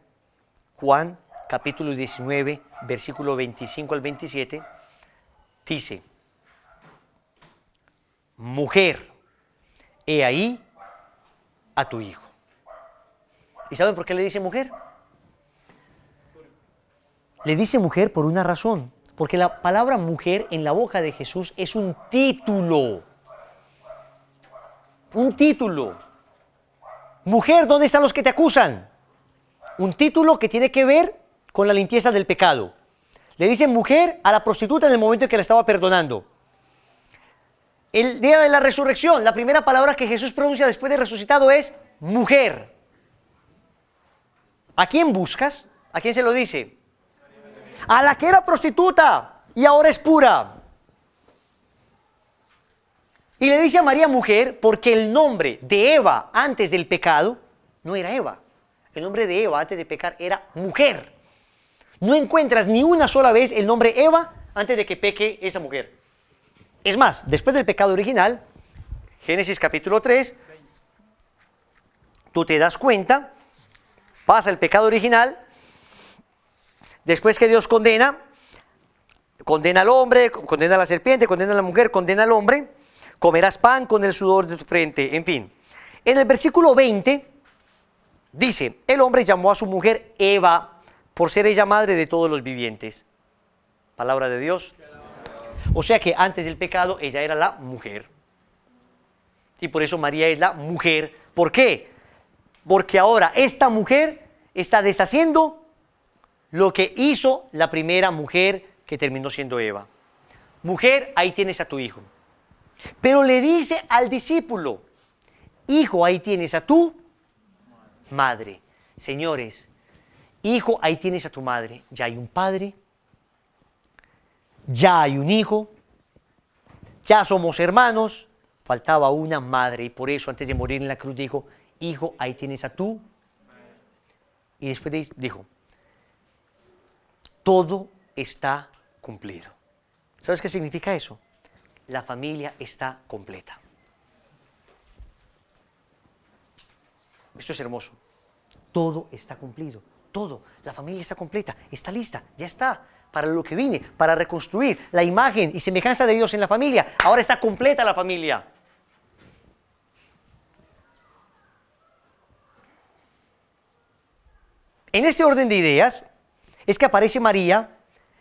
Juan capítulo 19, versículo 25 al 27, dice: mujer, he ahí a tu hijo. ¿Y saben por qué le dice mujer? Le dice mujer por una razón, porque la palabra mujer en la boca de Jesús es un título. Un título. Mujer, ¿dónde están los que te acusan? Un título que tiene que ver con la limpieza del pecado. Le dice mujer a la prostituta en el momento en que la estaba perdonando. El día de la resurrección, la primera palabra que Jesús pronuncia después de resucitado es mujer. ¿A quién buscas? ¿A quién se lo dice? A la que era prostituta y ahora es pura. Y le dice a María mujer porque el nombre de Eva antes del pecado no era Eva. El nombre de Eva antes de pecar era mujer. No encuentras ni una sola vez el nombre Eva antes de que peque esa mujer. Es más, después del pecado original, Génesis capítulo 3, tú te das cuenta, pasa el pecado original, después que Dios condena al hombre, condena a la serpiente, condena a la mujer, condena al hombre, comerás pan con el sudor de tu frente, en fin. En el versículo 20 dice, el hombre llamó a su mujer Eva, por ser ella madre de todos los vivientes. Palabra de Dios. O sea que antes del pecado ella era la mujer. Y por eso María es la mujer. ¿Por qué? Porque ahora esta mujer está deshaciendo lo que hizo la primera mujer que terminó siendo Eva. Mujer, ahí tienes a tu hijo. Pero le dice al discípulo, hijo, ahí tienes a tu madre. Señores, hijo, ahí tienes a tu madre. Ya hay un padre, ya hay un hijo, ya somos hermanos, faltaba una madre. Y por eso antes de morir en la cruz dijo, hijo, ahí tienes a tu madre. Y después dijo, todo está cumplido. ¿Sabes qué significa eso? La familia está completa. Esto es hermoso. Todo está cumplido. Todo. La familia está completa. Está lista. Ya está. Para lo que vine. Para reconstruir la imagen y semejanza de Dios en la familia. Ahora está completa la familia. En este orden de ideas es que aparece María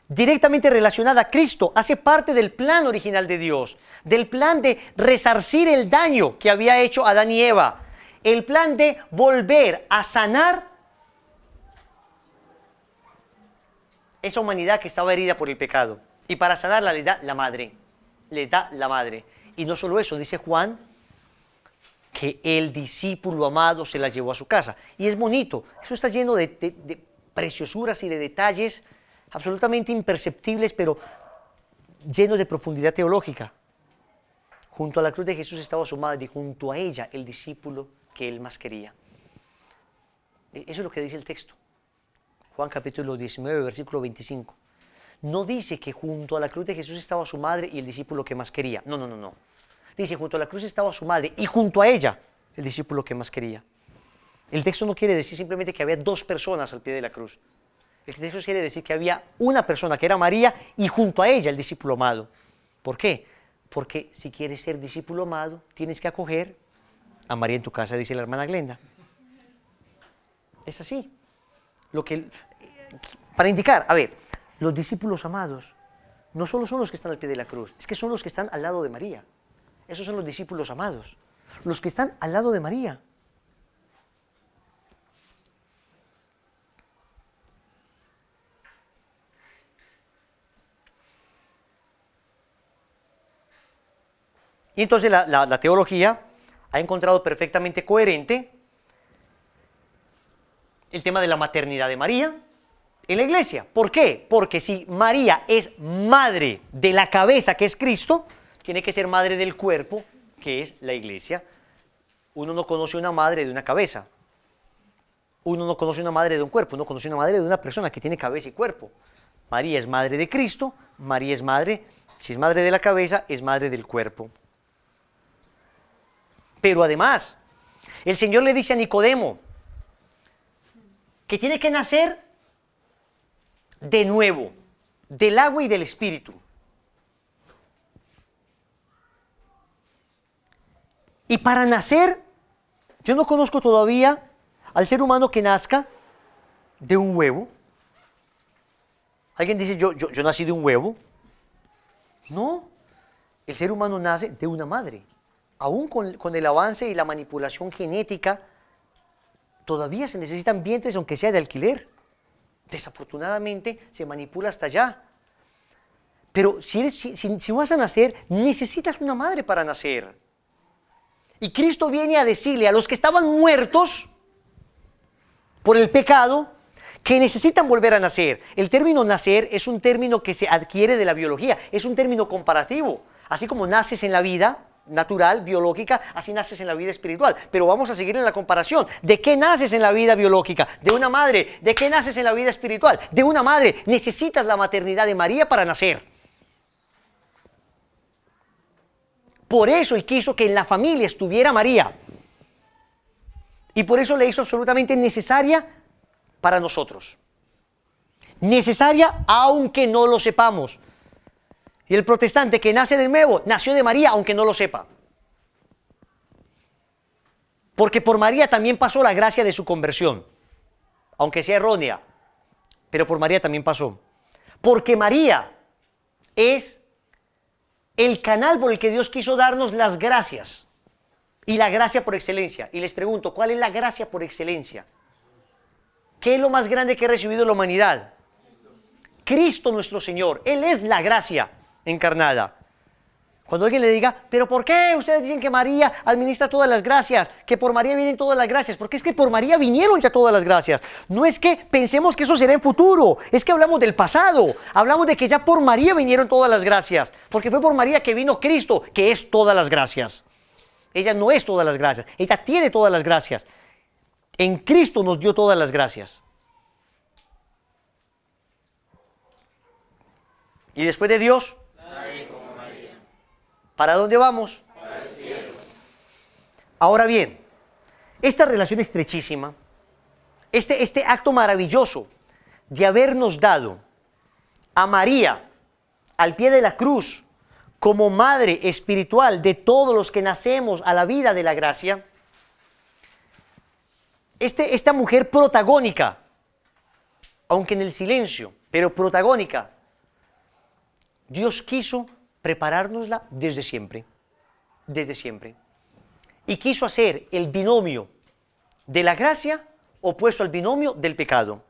directamente relacionada a Cristo, hace parte del plan original de Dios, del plan de resarcir el daño que había hecho Adán y Eva, el plan de volver a sanar esa humanidad que estaba herida por el pecado. Y para sanarla les da la madre, les da la madre. Y no solo eso, dice Juan, que el discípulo amado se la llevó a su casa. Y es bonito, eso está lleno de preciosuras y de detalles absolutamente imperceptibles, pero llenos de profundidad teológica. Junto a la cruz de Jesús estaba su madre y junto a ella el discípulo que él más quería. Eso es lo que dice el texto. Juan capítulo 19, versículo 25. No dice que junto a la cruz de Jesús estaba su madre y el discípulo que más quería. No. Dice, junto a la cruz estaba su madre y junto a ella el discípulo que más quería. El texto no quiere decir simplemente que había dos personas al pie de la cruz. El texto quiere decir que había una persona que era María y junto a ella el discípulo amado. ¿Por qué? Porque si quieres ser discípulo amado, tienes que acoger a María en tu casa, dice la hermana Glenda. Es así. Para indicar, a ver, los discípulos amados no solo son los que están al pie de la cruz, es que son los que están al lado de María. Esos son los discípulos amados, los que están al lado de María. Y entonces la teología ha encontrado perfectamente coherente el tema de la maternidad de María en la iglesia. ¿Por qué? Porque si María es madre de la cabeza, que es Cristo, tiene que ser madre del cuerpo, que es la iglesia. Uno no conoce una madre de una cabeza. Uno no conoce una madre de un cuerpo. Uno conoce una madre de una persona que tiene cabeza y cuerpo. María es madre de Cristo. María es madre, si es madre de la cabeza, es madre del cuerpo. Pero además, el Señor le dice a Nicodemo, que tiene que nacer de nuevo, del agua y del espíritu. Y para nacer, yo no conozco todavía al ser humano que nazca de un huevo. Alguien dice, yo nací de un huevo. No, el ser humano nace de una madre. Aún con el avance y la manipulación genética, todavía se necesitan vientres, aunque sea de alquiler. Desafortunadamente, se manipula hasta allá. Pero si vas a nacer, necesitas una madre para nacer. Y Cristo viene a decirle a los que estaban muertos por el pecado, que necesitan volver a nacer. El término nacer es un término que se adquiere de la biología, es un término comparativo. Así como naces en la vida natural, biológica, así naces en la vida espiritual. Pero vamos a seguir en la comparación. ¿De qué naces en la vida biológica? De una madre. ¿De qué naces en la vida espiritual? De una madre. Necesitas la maternidad de María para nacer. Por eso Él quiso que en la familia estuviera María. Y por eso le hizo absolutamente necesaria para nosotros. Necesaria aunque no lo sepamos. Y el protestante que nace de nuevo, nació de María aunque no lo sepa. Porque por María también pasó la gracia de su conversión. Aunque sea errónea. Pero por María también pasó. Porque María es el canal por el que Dios quiso darnos las gracias. Y la gracia por excelencia. Y les pregunto, ¿cuál es la gracia por excelencia? ¿Qué es lo más grande que ha recibido la humanidad? Cristo nuestro Señor. Él es la gracia encarnada. Cuando alguien le diga, ¿pero por qué ustedes dicen que María administra todas las gracias? Que por María vienen todas las gracias. Porque es que por María vinieron ya todas las gracias. No es que pensemos que eso será en futuro. Es que hablamos del pasado. Hablamos de que ya por María vinieron todas las gracias. Porque fue por María que vino Cristo, que es todas las gracias. Ella no es todas las gracias. Ella tiene todas las gracias. En Cristo nos dio todas las gracias. Y después de Dios, nadie como María. ¿Para dónde vamos? Para el cielo. Ahora bien, esta relación estrechísima, este acto maravilloso de habernos dado a María al pie de la cruz como madre espiritual de todos los que nacemos a la vida de la gracia, esta mujer protagónica, aunque en el silencio, pero protagónica, Dios quiso preparárnosla desde siempre, y quiso hacer el binomio de la gracia opuesto al binomio del pecado.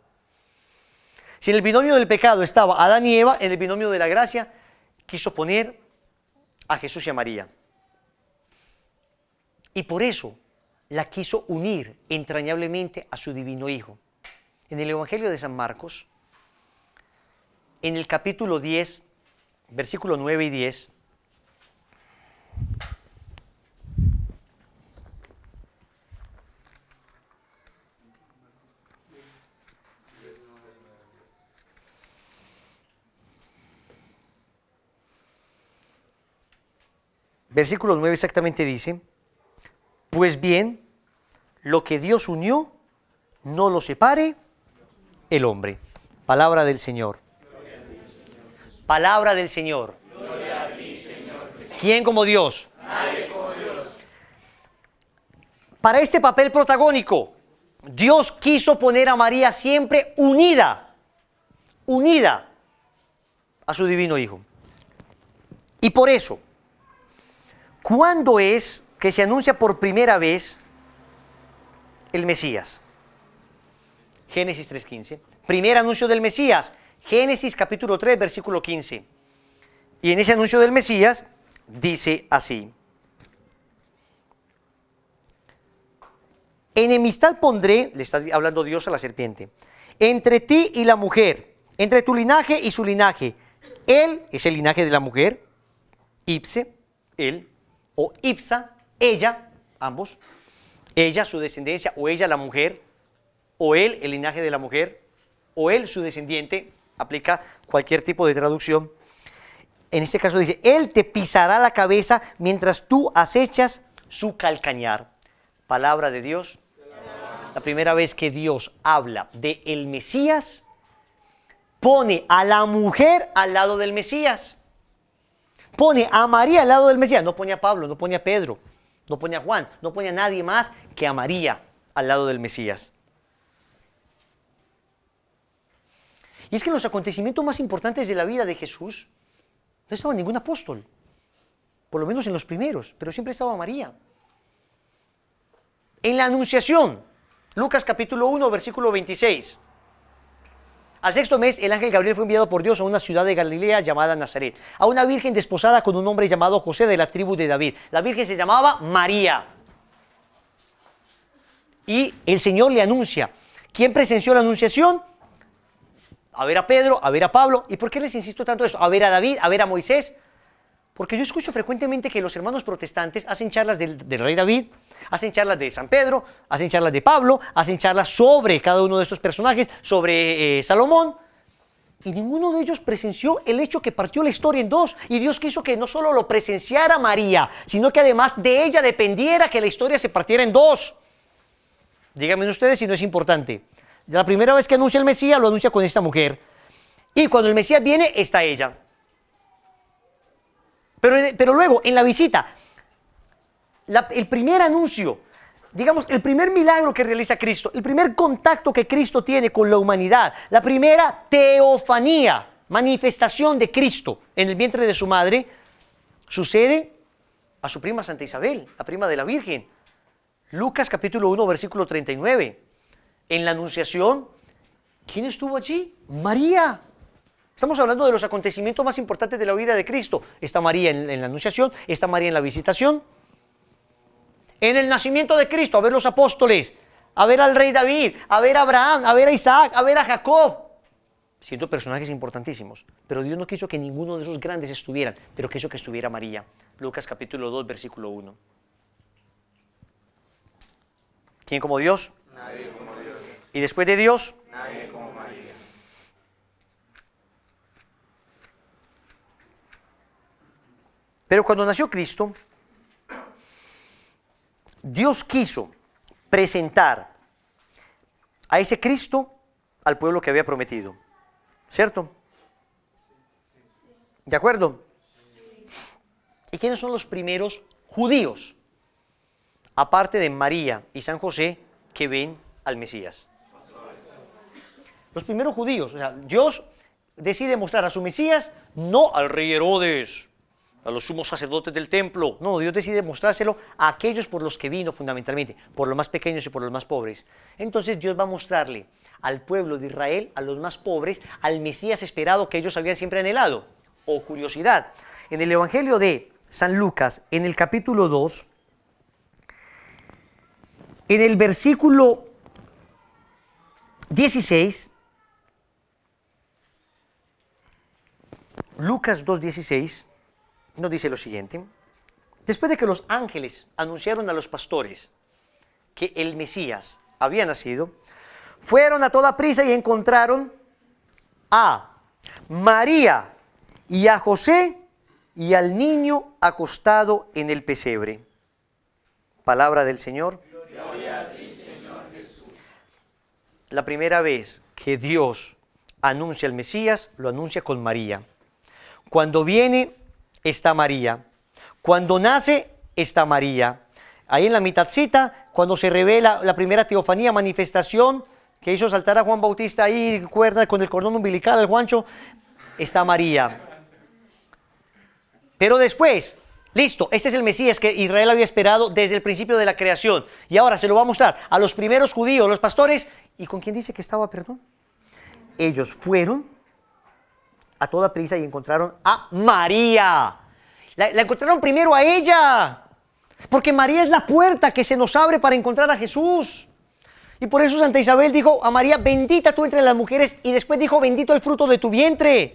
Si en el binomio del pecado estaba Adán y Eva, en el binomio de la gracia quiso poner a Jesús y a María. Y por eso la quiso unir entrañablemente a su divino Hijo. En el Evangelio de San Marcos, en el capítulo 10, versículo 9 y 10, versículo 9 exactamente dice, pues bien, lo que Dios unió, no lo separe el hombre. Palabra del Señor. Palabra del Señor. Gloria a ti, Señor Jesús. ¿Quién como Dios? Nadie como Dios. Para este papel protagónico, Dios quiso poner a María siempre unida a su divino Hijo. Y por eso, ¿cuándo es que se anuncia por primera vez el Mesías? Génesis 3:15. Primer anuncio del Mesías. Génesis capítulo 3, versículo 15. Y en ese anuncio del Mesías dice así. Enemistad pondré, le está hablando Dios a la serpiente, entre ti y la mujer, entre tu linaje y su linaje. Él es el linaje de la mujer, ipse, él, o ipsa, ella, ambos. Ella, su descendencia, o ella, la mujer, o él, el linaje de la mujer, o él, su descendiente. Aplica cualquier tipo de traducción. En este caso dice, él te pisará la cabeza mientras tú acechas su calcañar. Palabra de Dios. La primera vez que Dios habla de el Mesías, pone a la mujer al lado del Mesías. Pone a María al lado del Mesías. No pone a Pablo, no pone a Pedro, no pone a Juan, no pone a nadie más que a María al lado del Mesías. Y es que en los acontecimientos más importantes de la vida de Jesús no estaba ningún apóstol, por lo menos en los primeros, pero siempre estaba María. En la Anunciación, Lucas capítulo 1, versículo 26. Al sexto mes, el ángel Gabriel fue enviado por Dios a una ciudad de Galilea llamada Nazaret, a una virgen desposada con un hombre llamado José de la tribu de David. La virgen se llamaba María. Y el Señor le anuncia. ¿Quién presenció la anunciación? A ver a Pedro, a ver a Pablo. ¿Y por qué les insisto tanto esto? A ver a David, a ver a Moisés. Porque yo escucho frecuentemente que los hermanos protestantes hacen charlas del rey David, hacen charlas de San Pedro, hacen charlas de Pablo, hacen charlas sobre cada uno de estos personajes, sobre Salomón. Y ninguno de ellos presenció el hecho que partió la historia en dos. Y Dios quiso que no solo lo presenciara María, sino que además de ella dependiera que la historia se partiera en dos. Díganme ustedes si no es importante. La primera vez que anuncia el Mesías, lo anuncia con esta mujer. Y cuando el Mesías viene, está ella. Pero luego, en la visita, el primer anuncio, digamos, el primer milagro que realiza Cristo, el primer contacto que Cristo tiene con la humanidad, la primera teofanía, manifestación de Cristo en el vientre de su madre, sucede a su prima Santa Isabel, la prima de la Virgen. Lucas capítulo 1, versículo 39. En la Anunciación, ¿quién estuvo allí? María. Estamos hablando de los acontecimientos más importantes de la vida de Cristo. Está María en la Anunciación, está María en la Visitación. En el nacimiento de Cristo, a ver los apóstoles, a ver al rey David, a ver a Abraham, a ver a Isaac, a ver a Jacob. Siendo personajes importantísimos. Pero Dios no quiso que ninguno de esos grandes estuvieran, pero quiso que estuviera María. Lucas capítulo 2, versículo 1. ¿Quién como Dios? Nadie como Dios. Y después de Dios, Nadie como María. pero cuando nació Cristo, Dios quiso presentar a ese Cristo al pueblo que había prometido. ¿Cierto? ¿De acuerdo? ¿Y quiénes son los primeros judíos, aparte de María y San José, que ven al Mesías? Los primeros judíos. O sea, Dios decide mostrar a su Mesías, no al rey Herodes, a los sumos sacerdotes del templo. No, Dios decide mostrárselo a aquellos por los que vino fundamentalmente, por los más pequeños y por los más pobres. Entonces Dios va a mostrarle al pueblo de Israel, a los más pobres, al Mesías esperado que ellos habían siempre anhelado. O curiosidad, en el Evangelio de San Lucas, en el capítulo 2, en el versículo 16, Lucas 2:16, nos dice lo siguiente: después de que los ángeles anunciaron a los pastores que el Mesías había nacido, fueron a toda prisa y encontraron a María y a José y al niño acostado en el pesebre. Palabra del Señor. Gloria a ti, Señor Jesús. La primera vez que Dios anuncia al Mesías, lo anuncia con María. Cuando viene, está María. Cuando nace, está María. Ahí en la mitadcita, cuando se revela la primera teofanía, manifestación que hizo saltar a Juan Bautista ahí, cuerda con el cordón umbilical al Juancho, está María. Pero después, listo, este es el Mesías que Israel había esperado desde el principio de la creación. Y ahora se lo va a mostrar a los primeros judíos, los pastores. ¿Y con quién dice que estaba, perdón? Ellos fueron a toda prisa y encontraron a María. La encontraron primero a ella, porque María es la puerta que se nos abre para encontrar a Jesús. Y por eso Santa Isabel dijo a María, bendita tú entre las mujeres, y después dijo, bendito el fruto de tu vientre.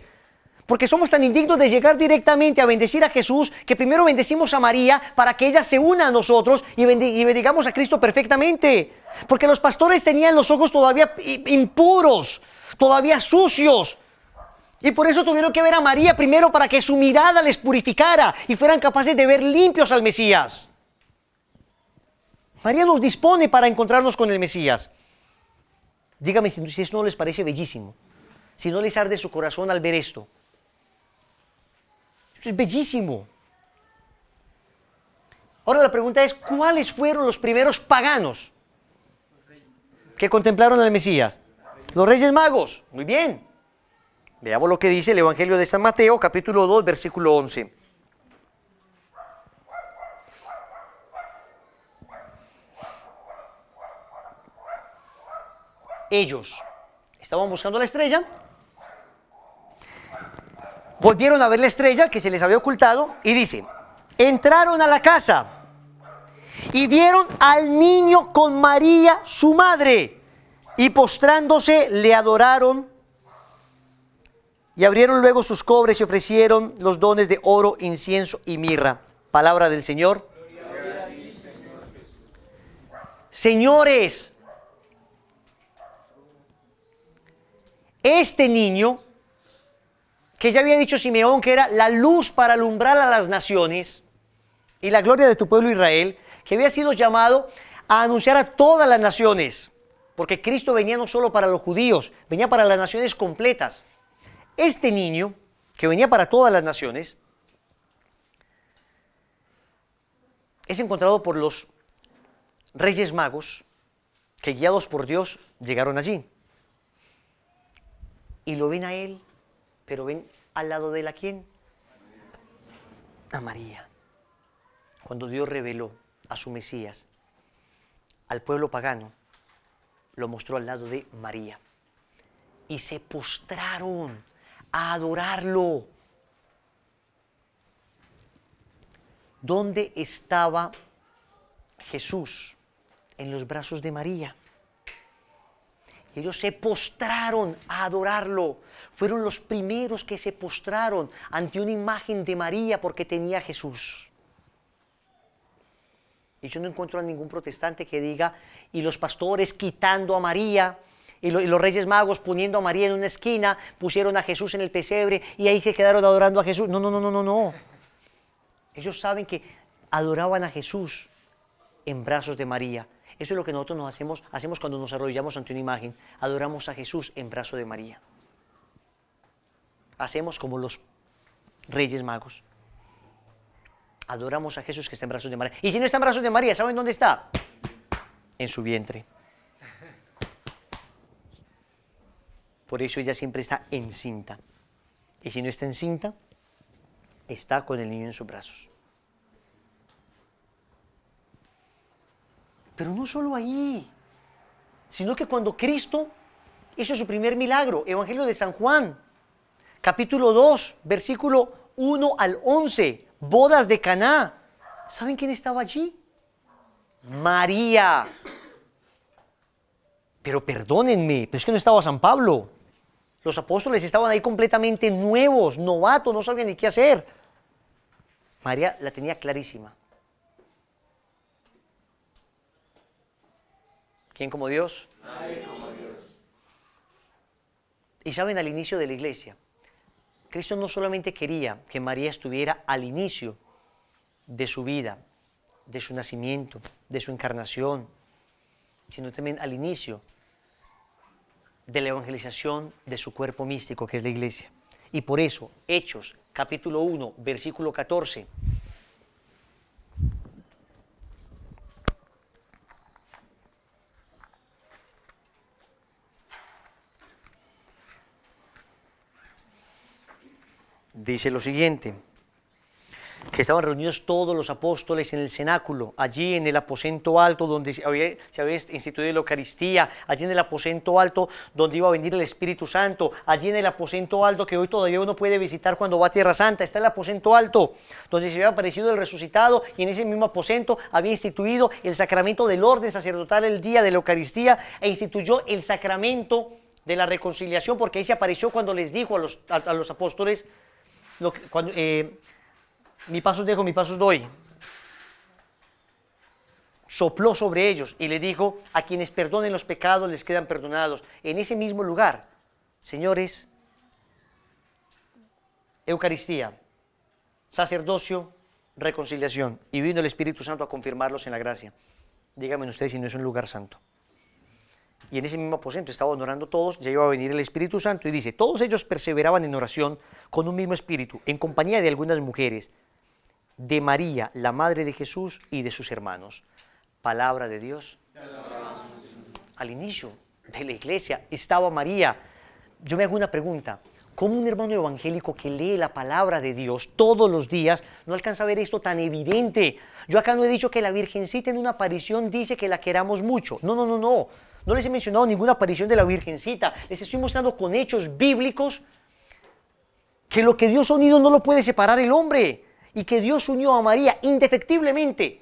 Porque somos tan indignos de llegar directamente a bendecir a Jesús, que primero bendecimos a María para que ella se una a nosotros y bendigamos a Cristo perfectamente. Porque los pastores tenían los ojos todavía impuros, todavía sucios. Y por eso tuvieron que ver a María primero para que su mirada les purificara y fueran capaces de ver limpios al Mesías. María nos dispone para encontrarnos con el Mesías. Dígame si eso no les parece bellísimo, si no les arde su corazón al ver esto. Esto es bellísimo. Ahora la pregunta es, ¿cuáles fueron los primeros paganos que contemplaron al Mesías? Los Reyes Magos. Muy bien. Veamos lo que dice el Evangelio de San Mateo, capítulo 2, versículo 11. Ellos estaban buscando la estrella, volvieron a ver la estrella que se les había ocultado y dice, entraron a la casa y vieron al niño con María, su madre, y postrándose le adoraron y abrieron luego sus cofres y ofrecieron los dones de oro, incienso y mirra. Palabra del Señor. Gloria a ti, Señor Jesús. Señores, este niño, que ya había dicho Simeón que era la luz para alumbrar a las naciones y la gloria de tu pueblo Israel, que había sido llamado a anunciar a todas las naciones, porque Cristo venía no solo para los judíos, venía para las naciones completas. Este niño, que venía para todas las naciones, es encontrado por los Reyes Magos, que guiados por Dios llegaron allí. Y lo ven a él, pero ven al lado de él, ¿a quién? A María. Cuando Dios reveló a su Mesías al pueblo pagano, lo mostró al lado de María. Y se postraron a adorarlo. ¿Dónde estaba Jesús? En los brazos de María. Ellos se postraron a adorarlo. Fueron los primeros que se postraron ante una imagen de María porque tenía a Jesús. Y yo no encuentro a ningún protestante que diga, y los pastores quitando a María, y los Reyes Magos poniendo a María en una esquina, pusieron a Jesús en el pesebre y ahí se quedaron adorando a Jesús. No, no, no, no, no, no. Ellos saben que adoraban a Jesús en brazos de María. Eso es lo que nosotros hacemos cuando nos arrodillamos ante una imagen. Adoramos a Jesús en brazo de María. Hacemos como los Reyes Magos. Adoramos a Jesús que está en brazos de María. Y si no está en brazos de María, ¿saben dónde está? En su vientre. Por eso ella siempre está encinta. Y si no está encinta, está con el niño en sus brazos. Pero no solo ahí, sino que cuando Cristo hizo su primer milagro, Evangelio de San Juan, capítulo 2, versículo 1 al 11, bodas de Caná. ¿Saben quién estaba allí? María. Pero perdónenme, pero es que no estaba San Pablo. Los apóstoles estaban ahí completamente nuevos, novatos, no sabían ni qué hacer. María la tenía clarísima. ¿Quién como Dios? Nadie como Dios. Y saben, al inicio de la iglesia, Cristo no solamente quería que María estuviera al inicio de su vida, de su nacimiento, de su encarnación, sino también al inicio de la evangelización de su cuerpo místico, que es la iglesia. Y por eso, Hechos, capítulo 1, versículo 14, dice lo siguiente, que estaban reunidos todos los apóstoles en el cenáculo, allí en el aposento alto donde se había instituido la Eucaristía, allí en el aposento alto donde iba a venir el Espíritu Santo, allí en el aposento alto que hoy todavía uno puede visitar cuando va a Tierra Santa, está el aposento alto donde se había aparecido el resucitado, y en ese mismo aposento había instituido el sacramento del orden sacerdotal el día de la Eucaristía, e instituyó el sacramento de la reconciliación, porque ahí se apareció cuando les dijo a los apóstoles, mi paso os dejo, mi paso os doy. Sopló sobre ellos y le dijo, a quienes perdonen los pecados les quedan perdonados. En ese mismo lugar, señores, Eucaristía, sacerdocio, reconciliación. Y vino el Espíritu Santo a confirmarlos en la gracia. Díganme ustedes si no es un lugar santo. Y en ese mismo aposento estaban orando todos, ya iba a venir el Espíritu Santo y dice, todos ellos perseveraban en oración con un mismo espíritu, en compañía de algunas mujeres, de María, la madre de Jesús, y de sus hermanos. Palabra de Dios. Al inicio de la iglesia estaba María. Yo me hago una pregunta, ¿cómo un hermano evangélico que lee la palabra de Dios todos los días no alcanza a ver esto tan evidente? Yo acá no he dicho que la Virgencita en una aparición dice que la queramos mucho. No, no, no, no. No les he mencionado ninguna aparición de la Virgencita. Les estoy mostrando con hechos bíblicos que lo que Dios ha unido no lo puede separar el hombre. Y que Dios unió a María indefectiblemente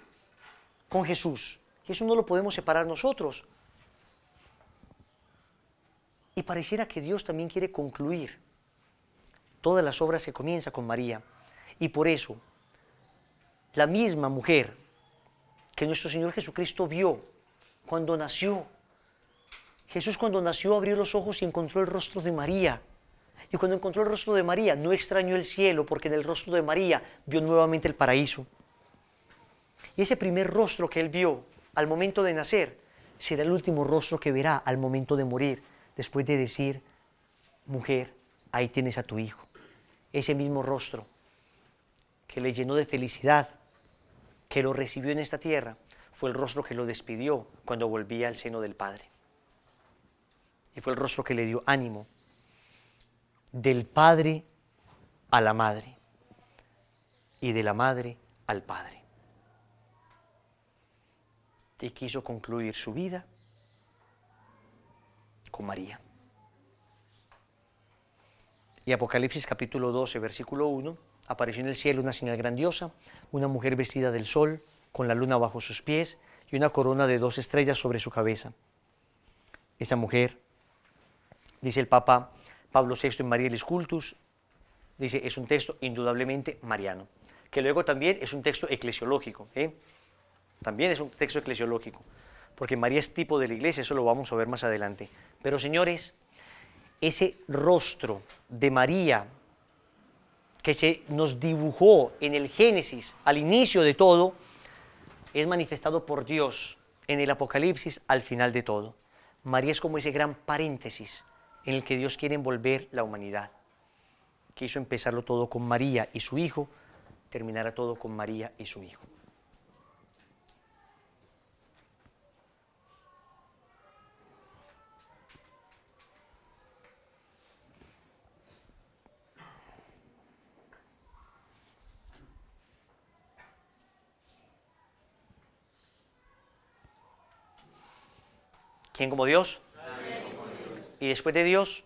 con Jesús. Y eso no lo podemos separar nosotros. Y pareciera que Dios también quiere concluir todas las obras que comienza con María. Y por eso, la misma mujer que nuestro Señor Jesucristo vio cuando nació, Jesús cuando nació abrió los ojos y encontró el rostro de María. Y cuando encontró el rostro de María, no extrañó el cielo, porque en el rostro de María vio nuevamente el paraíso. Y ese primer rostro que él vio al momento de nacer, será el último rostro que verá al momento de morir, después de decir, mujer, ahí tienes a tu hijo. Ese mismo rostro que le llenó de felicidad, que lo recibió en esta tierra, fue el rostro que lo despidió cuando volvía al seno del Padre. Y fue el rostro que le dio ánimo, del Padre a la Madre y de la Madre al Padre. Y quiso concluir su vida con María. Y Apocalipsis capítulo 12, versículo 1, apareció en el cielo una señal grandiosa, una mujer vestida del sol, con la luna bajo sus pies y una corona de 2 estrellas sobre su cabeza. Esa mujer, dice el Papa Pablo VI en Marielis Cultus, dice, es un texto indudablemente mariano, que luego también es un texto eclesiológico, también es un texto eclesiológico, porque María es tipo de la iglesia, eso lo vamos a ver más adelante. Pero señores, ese rostro de María que se nos dibujó en el Génesis, al inicio de todo, es manifestado por Dios en el Apocalipsis al final de todo. María es como ese gran paréntesis en el que Dios quiere envolver la humanidad. Quiso empezarlo todo con María y su hijo, terminará todo con María y su hijo. ¿Quién como Dios? Y después de Dios,